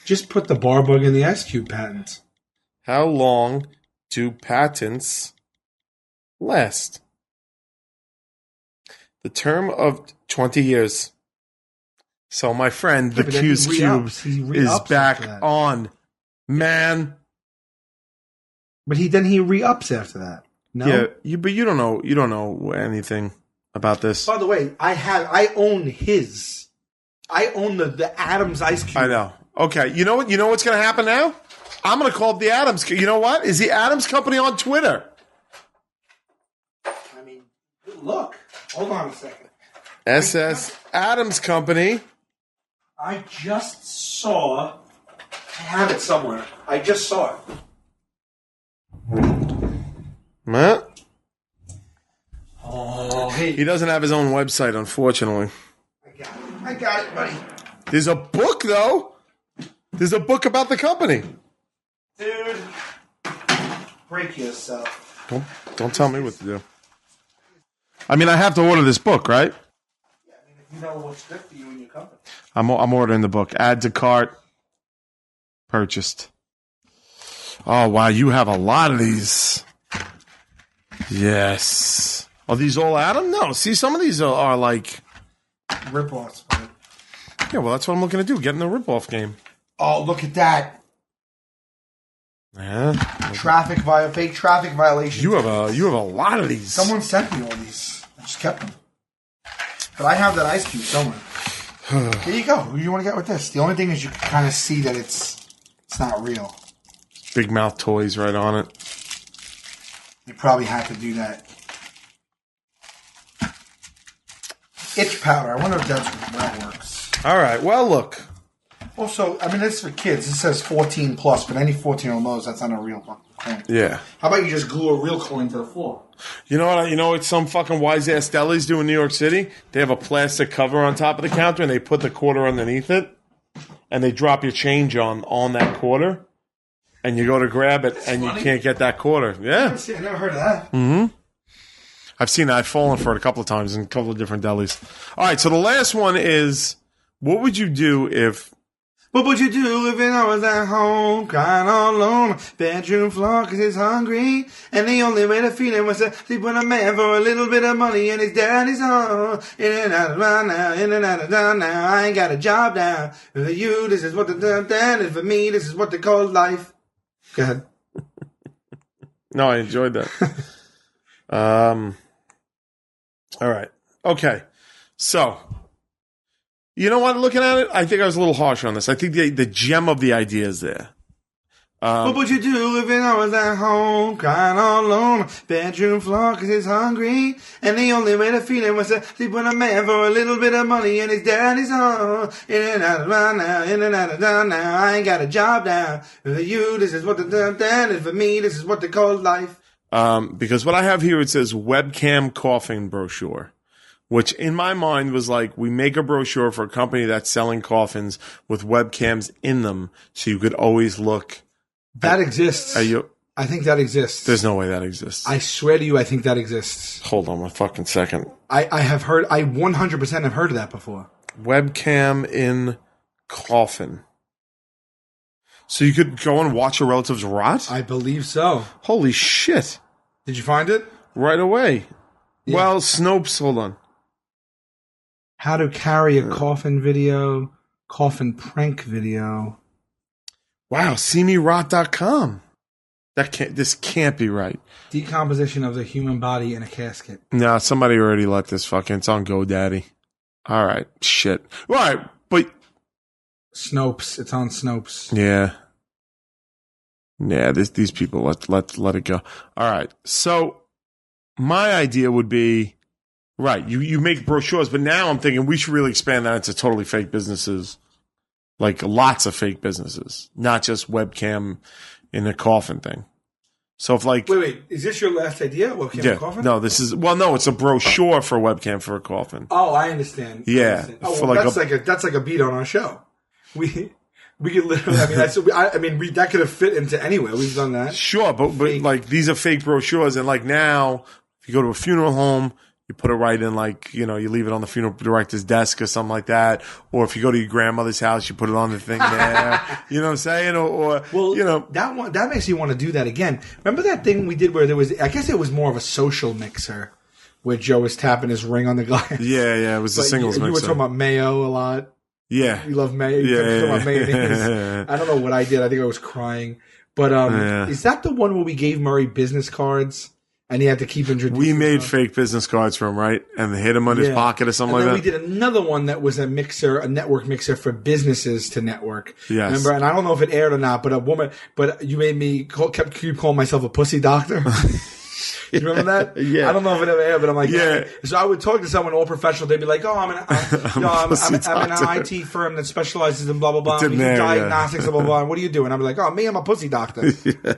Just put the bar bug in the ice cube patent. How long do patents last? The term of 20 years. So my friend, the but then Q's he Cube, re-ups. He is re-ups back after that. on. Man. But he re-ups after that. No? Yeah, but you don't know anything about this. By the way, I own his. I own the Adams Ice Cube. I know. Okay, you know what's going to happen now? I'm going to call up the Adams. You know what? Is the Adams Company on Twitter? I mean, look. Hold on a second. SS Adams Company. I just saw. I have it somewhere. I just saw it. Huh? Oh, hey. He doesn't have his own website, unfortunately. I got it, buddy. There's a book, though. There's a book about the company. Dude. Break yourself. Don't tell me what to do. I mean, I have to order this book, right? Yeah, I mean, if you know what's good for you and your company. I'm ordering the book. Add to cart. Purchased. Oh, wow. You have a lot of these. Yes. Are these all Adam? No. See, some of these are like... Rip-offs, buddy. Yeah, well, that's what I'm looking to do. Get in the rip-off game. Oh, look at that. Yeah. Fake traffic violations. You have a lot of these. Someone sent me all these. I just kept them. But I have that ice cube somewhere. Here you go. Who do you want to get with this? The only thing is you can kind of see that it's not real. Big mouth toys right on it. You probably had to do that. Itch powder. I wonder if that works. All right. Well, look. Also, I mean, this is for kids. It says 14 plus, but any 14-year-old knows that's not a real coin. Yeah. How about you just glue a real coin to the floor? You know what? You know what some fucking wise ass delis do in New York City? They have a plastic cover on top of the counter, and they put the quarter underneath it, and they drop your change on that quarter, and you go to grab it, and funny. you can't get that quarter. Yeah. I never heard of that. Mm-hmm. I've seen that. I've fallen for it a couple of times in a couple of different delis. All right, so the last one is, what would you do if... What would you do if I was at home, crying all alone, bedroom floor 'cause he's hungry, and the only way to feed him was to sleep with a man for a little bit of money, and his daddy's home, in and out of town now, in and out of town now, I ain't got a job now, for you this is what the done, and for me this is what they call life. Go ahead. No, I enjoyed that. All right. Okay. So... You know what? Looking at it, I think I was a little harsh on this. I think the gem of the idea is there. What would you do if I was at home, crying all alone, bedroom floor 'cause he's hungry, and the only way to feed him was to sleep with a man for a little bit of money, and his daddy's home, in and out of town now, in and out of town now, I ain't got a job now, for you this is what the done, and for me this is what they call life. Because what I have here, it says webcam coffin brochure. Which in my mind was like, we make a brochure for a company that's selling coffins with webcams in them, so you could always look. That exists. I think that exists. There's no way that exists. I swear to you, I think that exists. Hold on one fucking second. I 100% have heard of that before. Webcam in coffin. So you could go and watch your relatives rot? I believe so. Holy shit. Did you find it? Right away. Yeah. Well, Snopes, hold on. How to carry a coffin video, coffin prank video. Wow, seemerot.com. This can't be right. Decomposition of the human body in a casket. No, somebody already let this fucking, it's on GoDaddy. All right, shit. All right, but. Snopes, it's on Snopes. Yeah. Yeah, these people, let it go. All right, so my idea would be, right, you make brochures, but now I'm thinking we should really expand that into totally fake businesses. Like lots of fake businesses, not just webcam in a coffin thing. So if like... Wait, is this your last idea? Webcam in a coffin? No, no, it's a brochure for webcam for a coffin. Oh, I understand. Yeah. Oh, well, that's like a beat on our show. We could literally, that could have fit into anywhere. We've done that. Sure, but like these are fake brochures, and like now, if you go to a funeral home, you put it right in, like, you know, you leave it on the funeral director's desk or something like that. Or if you go to your grandmother's house, you put it on the thing there. You know what I'm saying? Or you know, that makes you want to do that again. Remember that thing we did where there was, I guess it was more of a social mixer, where Joe was tapping his ring on the glass. Yeah. It was a singles You were mixer. talking about mayo a lot. Yeah. You love mayo. You talking about mayonnaise. I don't know what I did. I think I was crying. But is that the one where we gave Murray business cards and he had to keep introducing? We made fake business cards for him, right? And hit him on his pocket or something and like then that. We did another one that was a network mixer for businesses to network. Yes. Remember? And I don't know if it aired or not, but you made me keep calling myself a pussy doctor. You remember that? Yeah. I don't know if it ever aired, but I'm like, yeah. So I would talk to someone all professional. They'd be like, "Oh, I'm an IT firm that specializes in blah blah blah. We do diagnostics, blah blah blah. What do you do?" And I'd be like, "Oh, me, I'm a pussy doctor." Yeah.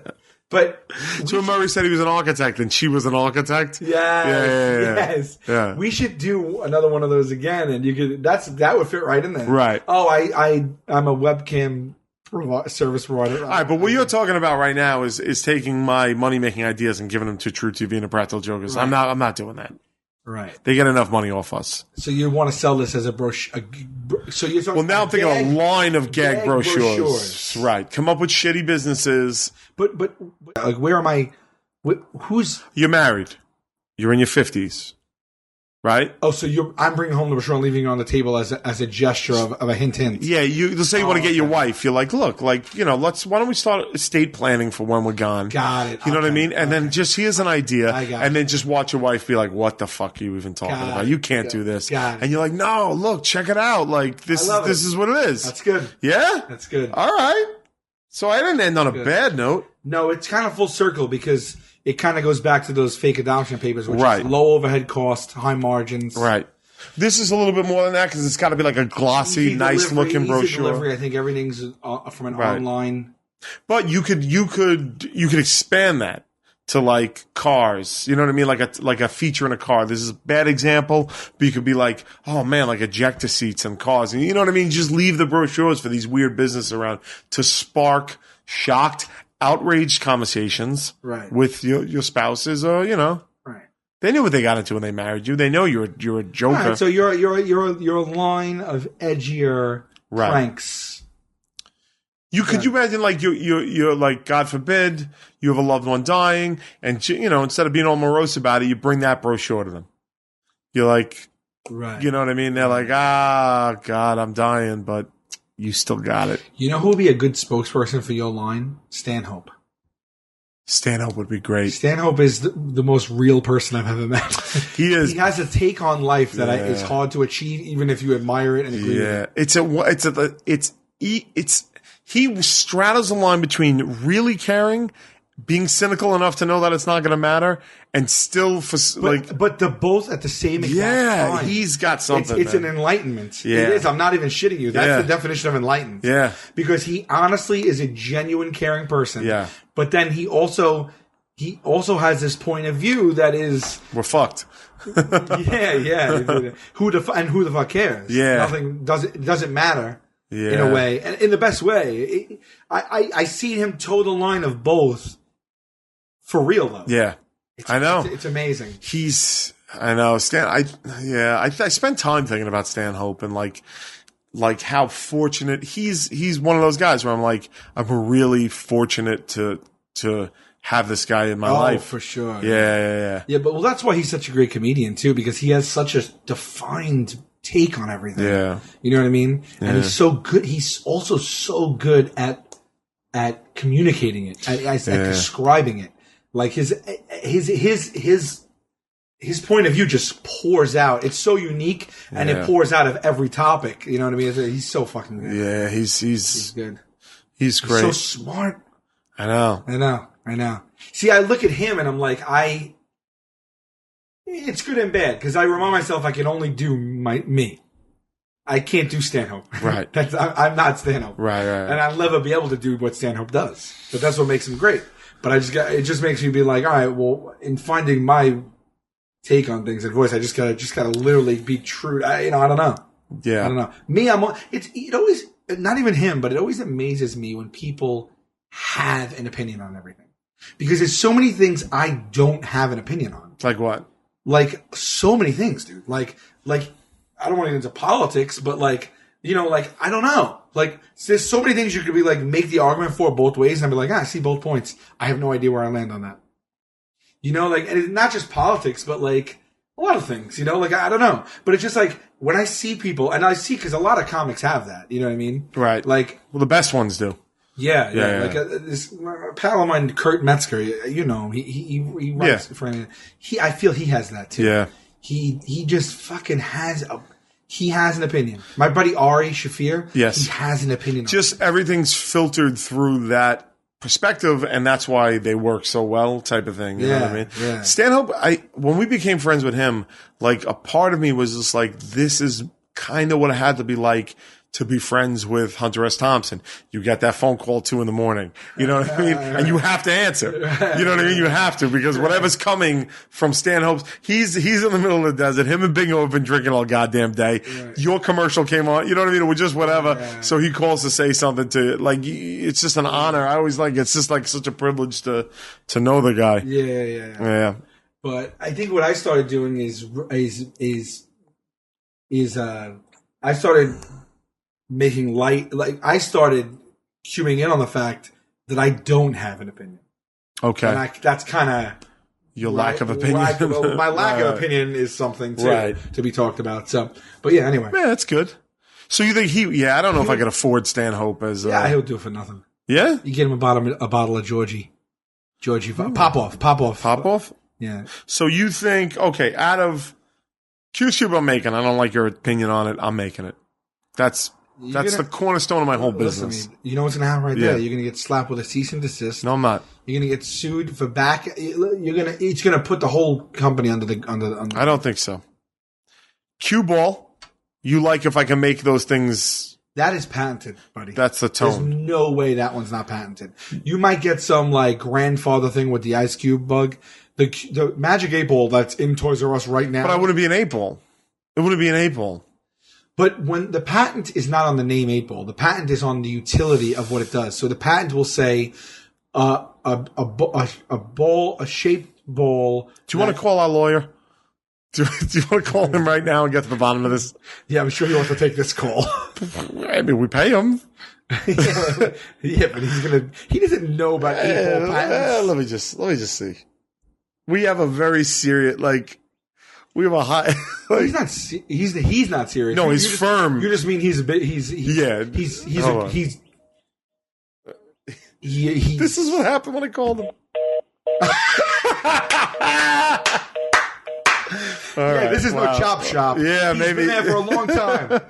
But so Murray said he was an architect, and she was an architect. Yes. Yeah. We should do another one of those again, and you could. That would fit right in there, right? Oh, I'm a webcam service provider. All right, but what you're talking about right now is taking my money making ideas and giving them to True TV and Impractical Jokers. Right. I'm not doing that. Right. They get enough money off us. So you want to sell this as a brochure? So you're talking. Well, now I'm thinking of a line of gag brochures. Right. Come up with shitty businesses. But like, where am I? Who's? You're married. You're in your 50s. Right? Oh, so I'm bringing home the brochure and leaving it on the table as a gesture of a hint. Yeah, let's say you want to get your wife. You're like, look, why don't we start estate planning for when we're gone? Got it. You know what I mean? And then just here's an idea. And then just watch your wife be like, what the fuck are you even talking about? You can't do this. And you're like, no, look, check it out. Like, this is what it is. That's good. Yeah? That's good. All right. So I didn't end on a bad note. No, it's kind of full circle because it kind of goes back to those fake adoption papers, which is low overhead cost, high margins. Right. This is a little bit more than that because it's got to be like a glossy, nice looking brochure. Delivery. I think everything's from an online. But you could expand that to like cars. You know what I mean? Like a feature in a car. This is a bad example, but you could be like, oh man, like ejector seats and cars. And you know what I mean? Just leave the brochures for these weird businesses around to spark shocked, outraged conversations with your spouses, or they knew what they got into when they married you. They know you're a joker. Right, so you're a line of edgier pranks. Could you imagine like you're like, God forbid you have a loved one dying, and instead of being all morose about it, you bring that brochure to them. You're like, you know what I mean? They're like, God, I'm dying, but you still got it. You know who would be a good spokesperson for your line? Stanhope. Stanhope would be great. Stanhope is the most real person I've ever met. He is. He has a take on life that is hard to achieve, even if you admire it and agree with it. He straddles the line between really caring, being cynical enough to know that it's not going to matter, and still but they're both at the same exact time. He's got something. It's an enlightenment. Yeah. It is. I'm not even shitting you. That's the definition of enlightened. Yeah. Because he honestly is a genuine caring person. Yeah. But then he also has this point of view that is, we're fucked. Yeah. Who the fuck cares? Yeah. Nothing doesn't matter. Yeah. In a way, and in the best way. I see him toe the line of both. For real though. Yeah. I know. It's amazing. I know. I spent time thinking about Stanhope and like how fortunate he's one of those guys where I'm like, I'm really fortunate to have this guy in my life. For sure. Yeah. Yeah, but that's why he's such a great comedian too, because he has such a defined take on everything. Yeah. You know what I mean? Yeah. And he's so good. He's also so good at communicating it, at describing it. Like his point of view just pours out. It's so unique, and it pours out of every topic. You know what I mean? He's so fucking good. Yeah, he's good. He's great. So smart. I know. See, I look at him and I'm like, it's good and bad because I remind myself I can only do me. I can't do Stanhope. Right. I'm not Stanhope. Right. And I'll never be able to do what Stanhope does. But that's what makes him great. But it just makes me be like, all right, well, in finding my take on things and voice, I just gotta literally be true. I don't know. Yeah. I don't know. Me, it always, not even him, but it always amazes me when people have an opinion on everything. Because there's so many things I don't have an opinion on. Like what? Like so many things, dude. Like I don't want to get into politics, but I don't know. Like, there's so many things you could be like, make the argument for both ways, and I'd be like, I see both points. I have no idea where I land on that. And it's not just politics, but like A lot of things, you know, like, I don't know. But it's just like, when I see people, and I see, because a lot of comics have that, you know what I mean? Right. Like, well, the best ones do. Yeah. Yeah. Like this pal of mine, Kurt Metzger, you know, he writes for I feel he has that too. Yeah. He just fucking has he has an opinion. My buddy Ari Shafir, yes, he has an opinion. Just everything's filtered through that perspective, and that's why they work so well, type of thing. You know what I mean? Yeah. Stanhope, when we became friends with him, like a part of me was just like, this is kind of what it had to be like to be friends with Hunter S. Thompson. You get that phone call 2 a.m. You know what I mean? And you have to answer. You know what I mean? You have to, because whatever's coming from Stanhope's, he's in the middle of the desert. Him and Bingo have been drinking all goddamn day. Right. Your commercial came on. You know what I mean? It was just whatever. Yeah. So he calls to say something to, like, it's just an honor. I always like, it's just like such a privilege to know the guy. Yeah. But I think what I started doing is I started making light, like I started queuing in on the fact that I don't have an opinion. Okay. And that's kind of your lack of opinion. My lack of opinion is something too to be talked about. So, but yeah, anyway. Yeah, that's good. So you think I don't know if I could afford Stanhope as he'll do it for nothing. Yeah? You get him a bottle of Georgie pop off. Yeah. So you think, okay, out of Q-Cube I'm making, I don't like your opinion on it, I'm making it. That's the cornerstone of my whole business. You know what's going to happen right there? You're going to get slapped with a cease and desist. No, I'm not. You're going to get sued for back. It's going to put the whole company under the. I don't think so. Cue ball. You like if I can make those things. That is patented, buddy. That's the tone. There's no way that one's not patented. You might get some like grandfather thing with the Ice Cube bug. The Magic 8 Ball that's in Toys R Us right now. But I wouldn't be an 8 ball. It wouldn't be an 8 ball. But when the patent is not on the name 8 ball, the patent is on the utility of what it does. So the patent will say a shaped ball. Do you want to call our lawyer? Do you want to call him right now and get to the bottom of this? Yeah, I'm sure he wants to take this call. I mean, we pay him. Yeah, but he doesn't know about 8 ball patents. Let me just see. We have a very serious, we have a high. He's not serious. No, he's firm. You just mean he's a bit. He's This is what happened when I called him. This is no chop shop. Yeah, he's maybe been there for a long time.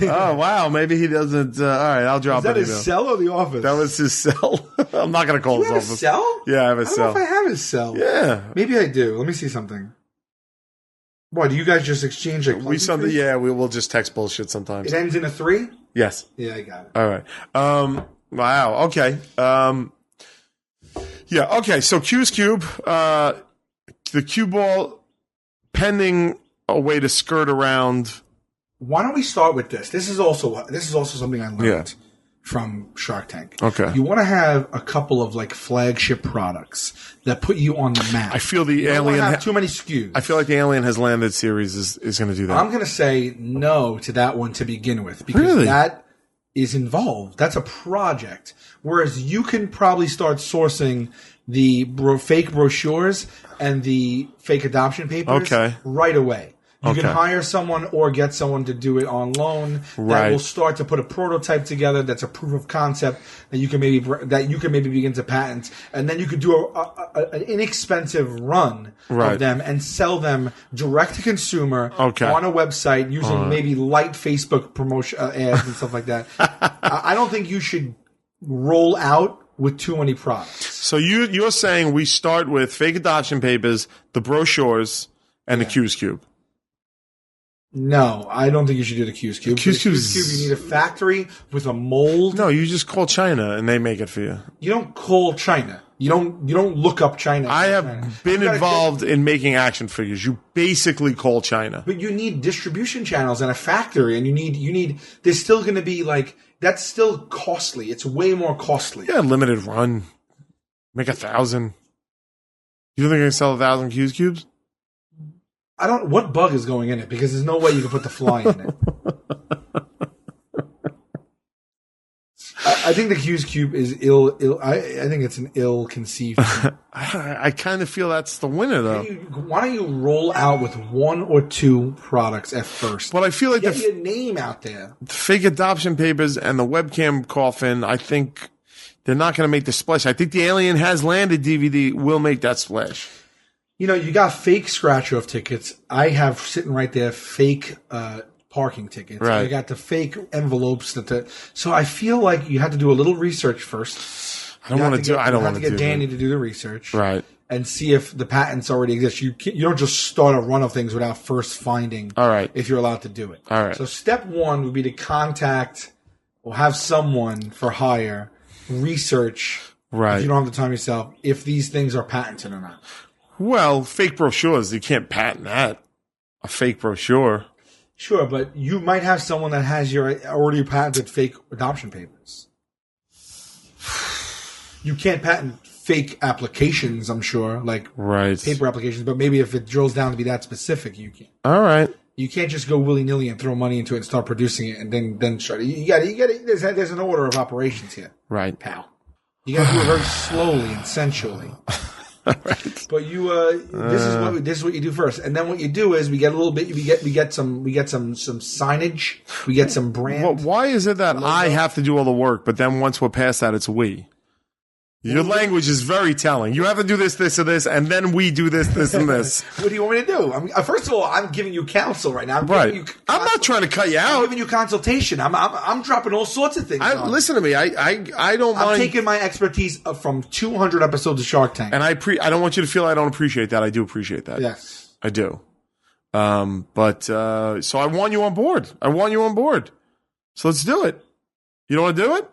Oh wow, maybe he doesn't. All right, I'll drop it. Is that his cell or the office? That was his cell. I'm not gonna call his office. His cell? Yeah, I have a cell. I don't know if I have his cell. Yeah, maybe I do. Let me see something. What, do you guys just exchange like we will just text bullshit sometimes. It ends in a 3? Yes. Yeah, I got it. All right. Wow. Okay. Yeah. Okay. So Q's Cube, the cue ball, pending a way to skirt around. Why don't we start with this? This is also something I learned from Shark Tank. Okay. You want to have a couple of like flagship products that put you on the map. I feel the you Alien don't have too many SKUs. I feel like the Alien Has Landed series is going to do that. I'm going to say no to that one to begin with because that is involved. That's a project. Whereas you can probably start sourcing the fake brochures and the fake adoption papers right away. You can hire someone or get someone to do it on loan that will start to put a prototype together that's a proof of concept that you can maybe begin to patent, and then you could do an inexpensive run of them and sell them direct to consumer on a website using maybe light Facebook promotion ads and stuff like that. I don't think you should roll out with too many products. So you're saying we start with fake adoption papers, the brochures, and the Q's Cube. No, I don't think you should do the Q's Cube. Q's Cube, you need a factory with a mold. No, you just call China and they make it for you. You don't call China. You don't look up China. I have been involved in making action figures. You basically call China. But you need distribution channels and a factory, and you need. There's still going to be that's still costly. It's way more costly. Yeah, limited run. Make 1,000. You don't think I can sell 1,000 Q's Cubes? What bug is going in it? Because there's no way you can put the fly in it. I think the Q's Cube is ill. I think it's an ill-conceived. I kind of feel that's the winner, though. Why don't you roll out with 1 or 2 products at first? But I feel like get your name out there. The fake adoption papers and the webcam coffin, I think they're not going to make the splash. I think the Alien Has Landed DVD will make that splash. You know, you got fake scratch-off tickets. I have sitting right there fake parking tickets. Right. I got the fake envelopes. So I feel like you have to do a little research first. I don't want to do. I don't want to do get Danny to do the research, right? And see if the patents already exist. You don't just start a run of things without first finding. All right. If you're allowed to do it. All right. So step 1 would be to contact or have someone for hire research. Right. If you don't have the time yourself, if these things are patented or not. Well, fake brochures, you can't patent that. A fake brochure. Sure, but you might have someone that has your already patented fake adoption papers. You can't patent fake applications, I'm sure, like right. paper applications, but maybe if it drills down to be that specific, you can. All right. You can't just go willy-nilly and throw money into it and start producing it and then try to. You got there's an order of operations here. Right. Pal. You got to do it very slowly and sensually. Right. But this is what you do first, and then what you do is we get a little bit. We get some signage. We get some brand. Well, why is it that I have to do all the work, but then once we're past that, it's we? Your language is very telling. You have to do this, this, and this, and then we do this, this, and this. What do you want me to do? First of all, I'm giving you counsel right now. I'm not trying to cut you out. I'm giving you consultation. I'm dropping all sorts of things. Listen to me. I don't mind. I'm taking my expertise from 200 episodes of Shark Tank. And I don't want you to feel I don't appreciate that. I do appreciate that. Yes. I do. So I want you on board. So let's do it. You don't want to do it?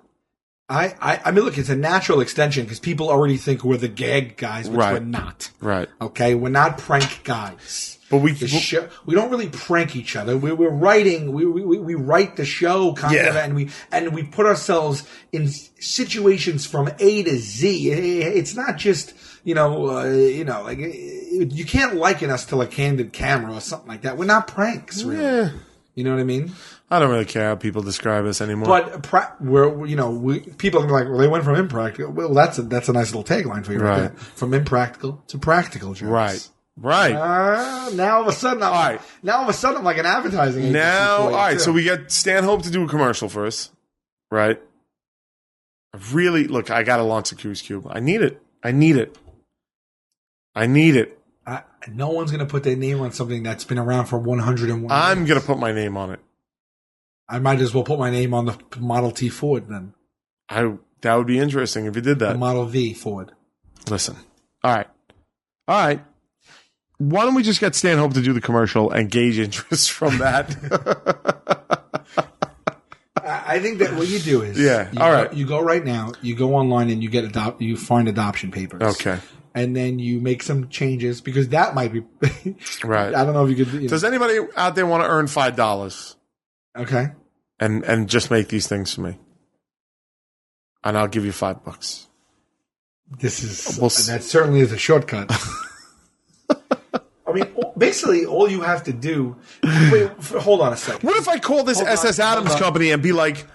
I mean, look, it's a natural extension because people already think we're the gag guys, which we're not. Right. Okay, we're not prank guys. But we don't really prank each other. We're writing. We write the show kind of, and we put ourselves in situations from A to Z. It's not just like you can't liken us to a candid camera or something like that. We're not pranks, really. Yeah. You know what I mean? I don't really care how people describe us anymore. But people are like, well, they went from impractical. Well, that's a nice little tagline for you, right? There. From impractical to practical jokes. Right. Now all of a sudden, I'm like an advertising agency. All right. So we get Stanhope to do a commercial first, right? I got to launch the Q's Cube. I need it. No one's going to put their name on something that's been around for 101 I'm years. going to put my name on it. I might as well put my name on the Model T Ford then. That would be interesting if you did that. The Model V Ford. Listen. All right. Why don't we just get Stanhope to do the commercial and gauge interest from that? I think that what you do is you go right now, you go online and you find adoption papers. Okay. And then you make some changes because that might be right. I don't know if you could. Does anybody out there want to earn $5? Okay. And just make these things for me. And I'll give you $5. That certainly is a shortcut. I mean, basically, all you have to do. Wait, hold on a second. What if I call this SS Adams company and be like,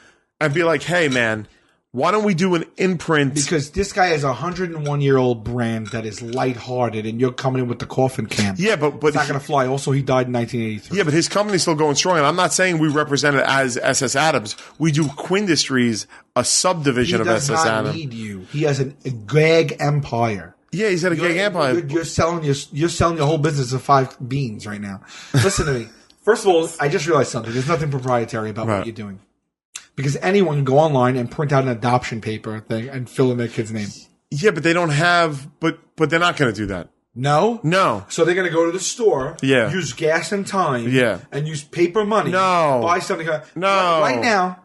hey, man, why don't we do an imprint? Because this guy is a 101-year-old brand that is lighthearted, and you're coming in with the coffin cam. Yeah, but it's not going to fly. Also, he died in 1983. Yeah, but his company's still going strong. And I'm not saying we represent it as SS Adams. We do Quindustries, a subdivision of SS Adams. He does not need you. He has a gag empire. Yeah, he's at a gag empire. You're selling your whole business of 5 beans right now. Listen to me. First of all, I just realized something. There's nothing proprietary about what you're doing. Because anyone can go online and print out an adoption paper thing and fill in their kid's name. Yeah, but they don't have. But they're not going to do that. No. So they're going to go to the store. Yeah. Use gas and time. Yeah. And use paper money. No. Buy something. No. Right now.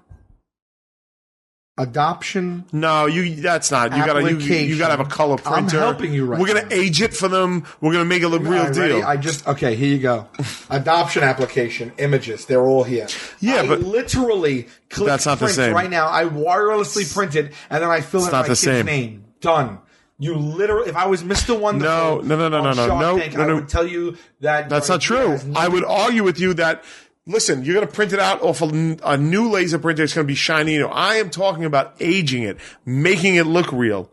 Adoption. No, that's not. You gotta have a color printer. I'm helping you right now. We're gonna age it for them. We're gonna make it look real deal. Okay, here you go. Adoption application images. They're all here. Yeah, but literally click that's not print the same. Right now, I wirelessly print it and then I fill in my kid's name. Done. You literally, if I was Mr. Wonderful, no. I would tell you that that's not true. I would argue with you that Listen, you're going to print it out off a new laser printer. It's going to be shiny. I am talking about aging it, making it look real.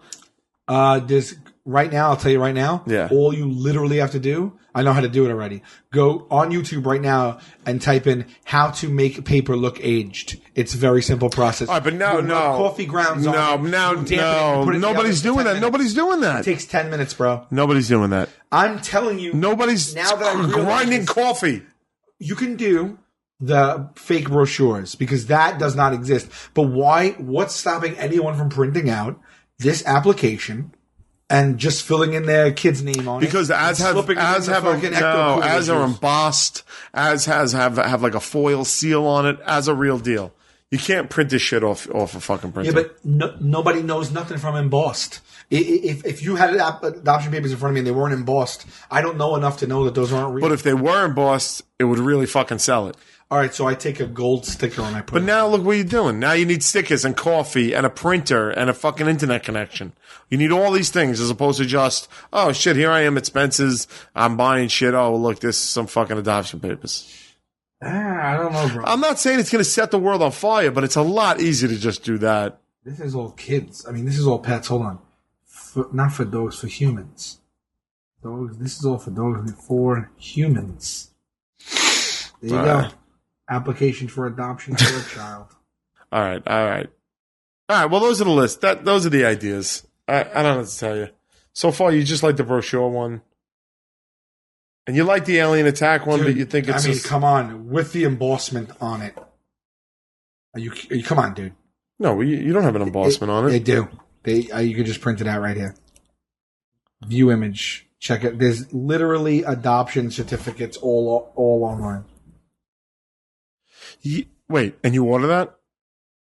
Right now, I'll tell you right now. Yeah. All you literally have to do, I know how to do it already. Go on YouTube right now and type in how to make paper look aged. It's a very simple process. All right, but no. Coffee grounds on it. No. Nobody's doing that. Nobody's doing that. It takes 10 minutes, bro. Nobody's doing that. I'm telling you. Nobody's now that I grinding coffee. You can do the fake brochures because that does not exist. But what's stopping anyone from printing out this application and just filling in their kid's name on because it? Because as are embossed, as have like a foil seal on it, as a real deal. You can't print this shit off a fucking printer. Yeah, but nobody knows nothing from embossed. If you had adoption papers in front of me and they weren't embossed, I don't know enough to know that those aren't real. But if they were embossed, it would really fucking sell it. All right, so I take a gold sticker and I put But now look what you're doing. Now you need stickers and coffee and a printer and a fucking internet connection. You need all these things as opposed to just, oh shit, here I am at Spencer's. I'm buying shit. Oh, look, this is some fucking adoption papers. I don't know, bro. I'm not saying it's going to set the world on fire, but it's a lot easier to just do that. This is all kids. I mean, this is all pets. Hold on. Not for dogs, for humans. Dogs. This is all for dogs, for humans. There you go. Application for adoption for a child. All right. Well, those are the lists. Those are the ideas. I don't know what to tell you. So far, you just like the brochure one, and you like the alien attack one, but you think it's. I mean, come on, with the embossment on it. Are you come on, dude. No, you don't have an embossment on it. They do. You can just print it out right here. View image. Check it. There's literally adoption certificates all online. Wait, and you order that?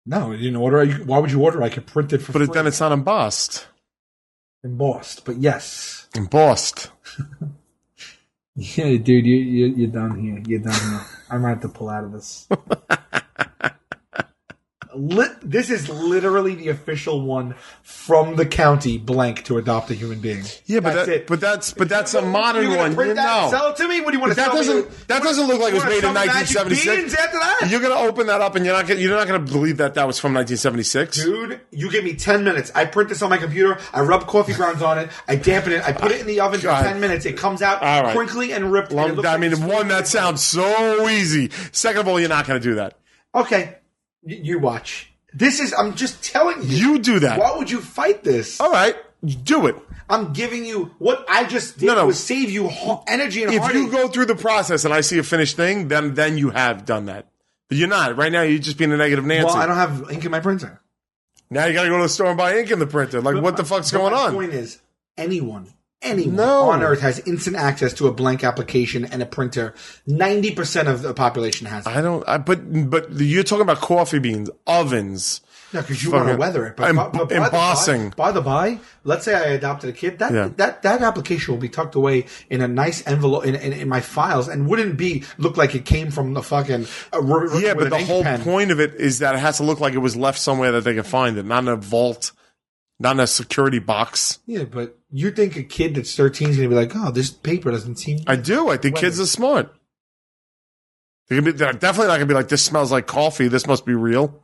No, you didn't order it. Why would you order it? I could print it for free. But then it's not embossed. Embossed, but yes. Embossed. Yeah, dude, you're done here. You're done here. I might have to pull out of this. This is literally the official one from the county blank to adopt a human being. Yeah, but that's a modern one. Sell it to me. What do you want to sell me? That doesn't look like it was made in 1976. After that? You're gonna open that up and you're not gonna believe that was from 1976. Dude, you give me 10 minutes. I print this on my computer. I rub coffee grounds on it. I dampen it. I put it in the oven for 10 minutes. It comes out crinkly and ripped. That sounds so easy. Second of all, you're not gonna do that. Okay. You watch. I'm just telling you. You do that. Why would you fight this? All right. Do it. I'm giving you what I just did was save you energy and heartache. If you go through the process and I see a finished thing, then you have done that. But you're not. Right now, you're just being a negative Nancy. Well, I don't have ink in my printer. Now you got to go to the store and buy ink in the printer. What the fuck's going on? My point is, anyone on Earth has instant access to a blank application and a printer. 90% of the population has it. But you're talking about coffee beans, ovens. No, because you want to weather it. But embossing. By the by, let's say I adopted a kid. That application will be tucked away in a nice envelope in my files and wouldn't look like it came from the fucking but the whole point of it is that it has to look like it was left somewhere that they can find it, not in a vault. Not in a security box. Yeah, but you think a kid that's 13 is going to be like, oh, this paper doesn't seem... I do. I think kids are smart. They're definitely not going to be like, this smells like coffee. This must be real.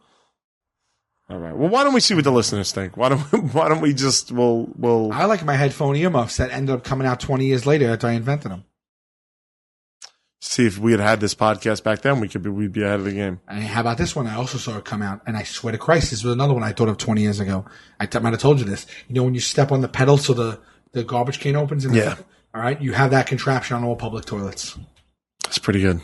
All right. Well, why don't we see what the listeners think? Why don't we just... We'll... I like my headphone earmuffs that ended up coming out 20 years later after I invented them. See, if we had this podcast back then, we'd be ahead of the game. And how about this one? I also saw it come out, and I swear to Christ, this was another one I thought of 20 years ago. I might have told you this. You know, when you step on the pedal so the garbage can opens? All right? You have that contraption on all public toilets. That's pretty good.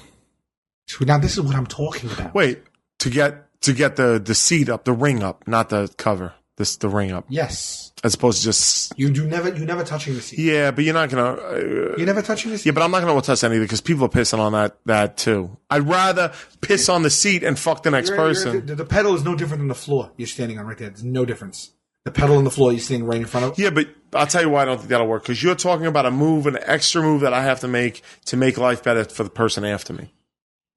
So now this is what I'm talking about. Wait, to get the seat up, the ring up, not the cover. The ring up. Yes. As opposed to just... You never touching the seat. Yeah, but you're not going to... You're never touching the seat? Yeah, but I'm not going to touch anything because people are pissing on that too. I'd rather piss on the seat and fuck the next person. The pedal is no different than the floor you're standing on right there. There's no difference. The pedal and the floor you're standing right in front of. Yeah, but I'll tell you why I don't think that'll work. Because you're talking about an extra move that I have to make life better for the person after me.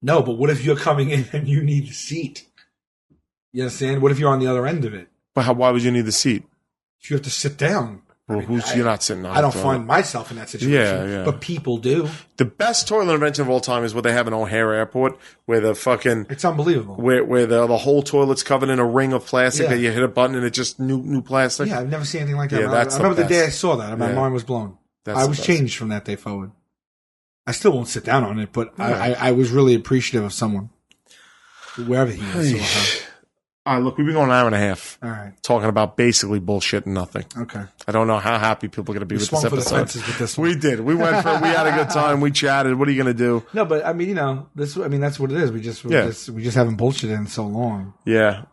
No, but what if you're coming in and you need a seat? You understand? What if you're on the other end of it? But why would you need the seat? You have to sit down. Well, you're not sitting on I don't the find myself in that situation. Yeah. But people do. The best toilet invention of all time is what they have in O'Hare Airport, where the fucking It's unbelievable. where the whole toilet's covered in a ring of plastic Yeah. that you hit a button and it just new plastic. Yeah, I've never seen anything like that. Yeah, that's I remember the the day I best. saw that, and my Yeah. mind was blown. That's I the was best. changed from that day forward. I still won't sit down on it, but I was really appreciative of someone, wherever he is. Or her. All right, look, we've been going an hour and a half All right, talking about basically bullshit and nothing. okay. I don't know how happy people are going to be with this Swung for the episode. fences with this one. We did. We went for. We had a good time. We chatted. What are you going to do? No, but I mean, you know, this. I mean, that's what it is. We just haven't bullshitted in so long. Yeah.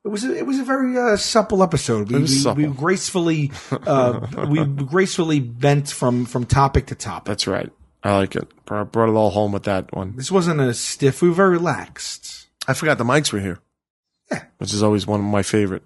It was a very supple episode. We gracefully bent from topic to topic. That's right. I like it. Brought it all home with that one. This wasn't a stiff. We were very relaxed. I forgot the mics were here. Yeah. Which is always one of my favorite.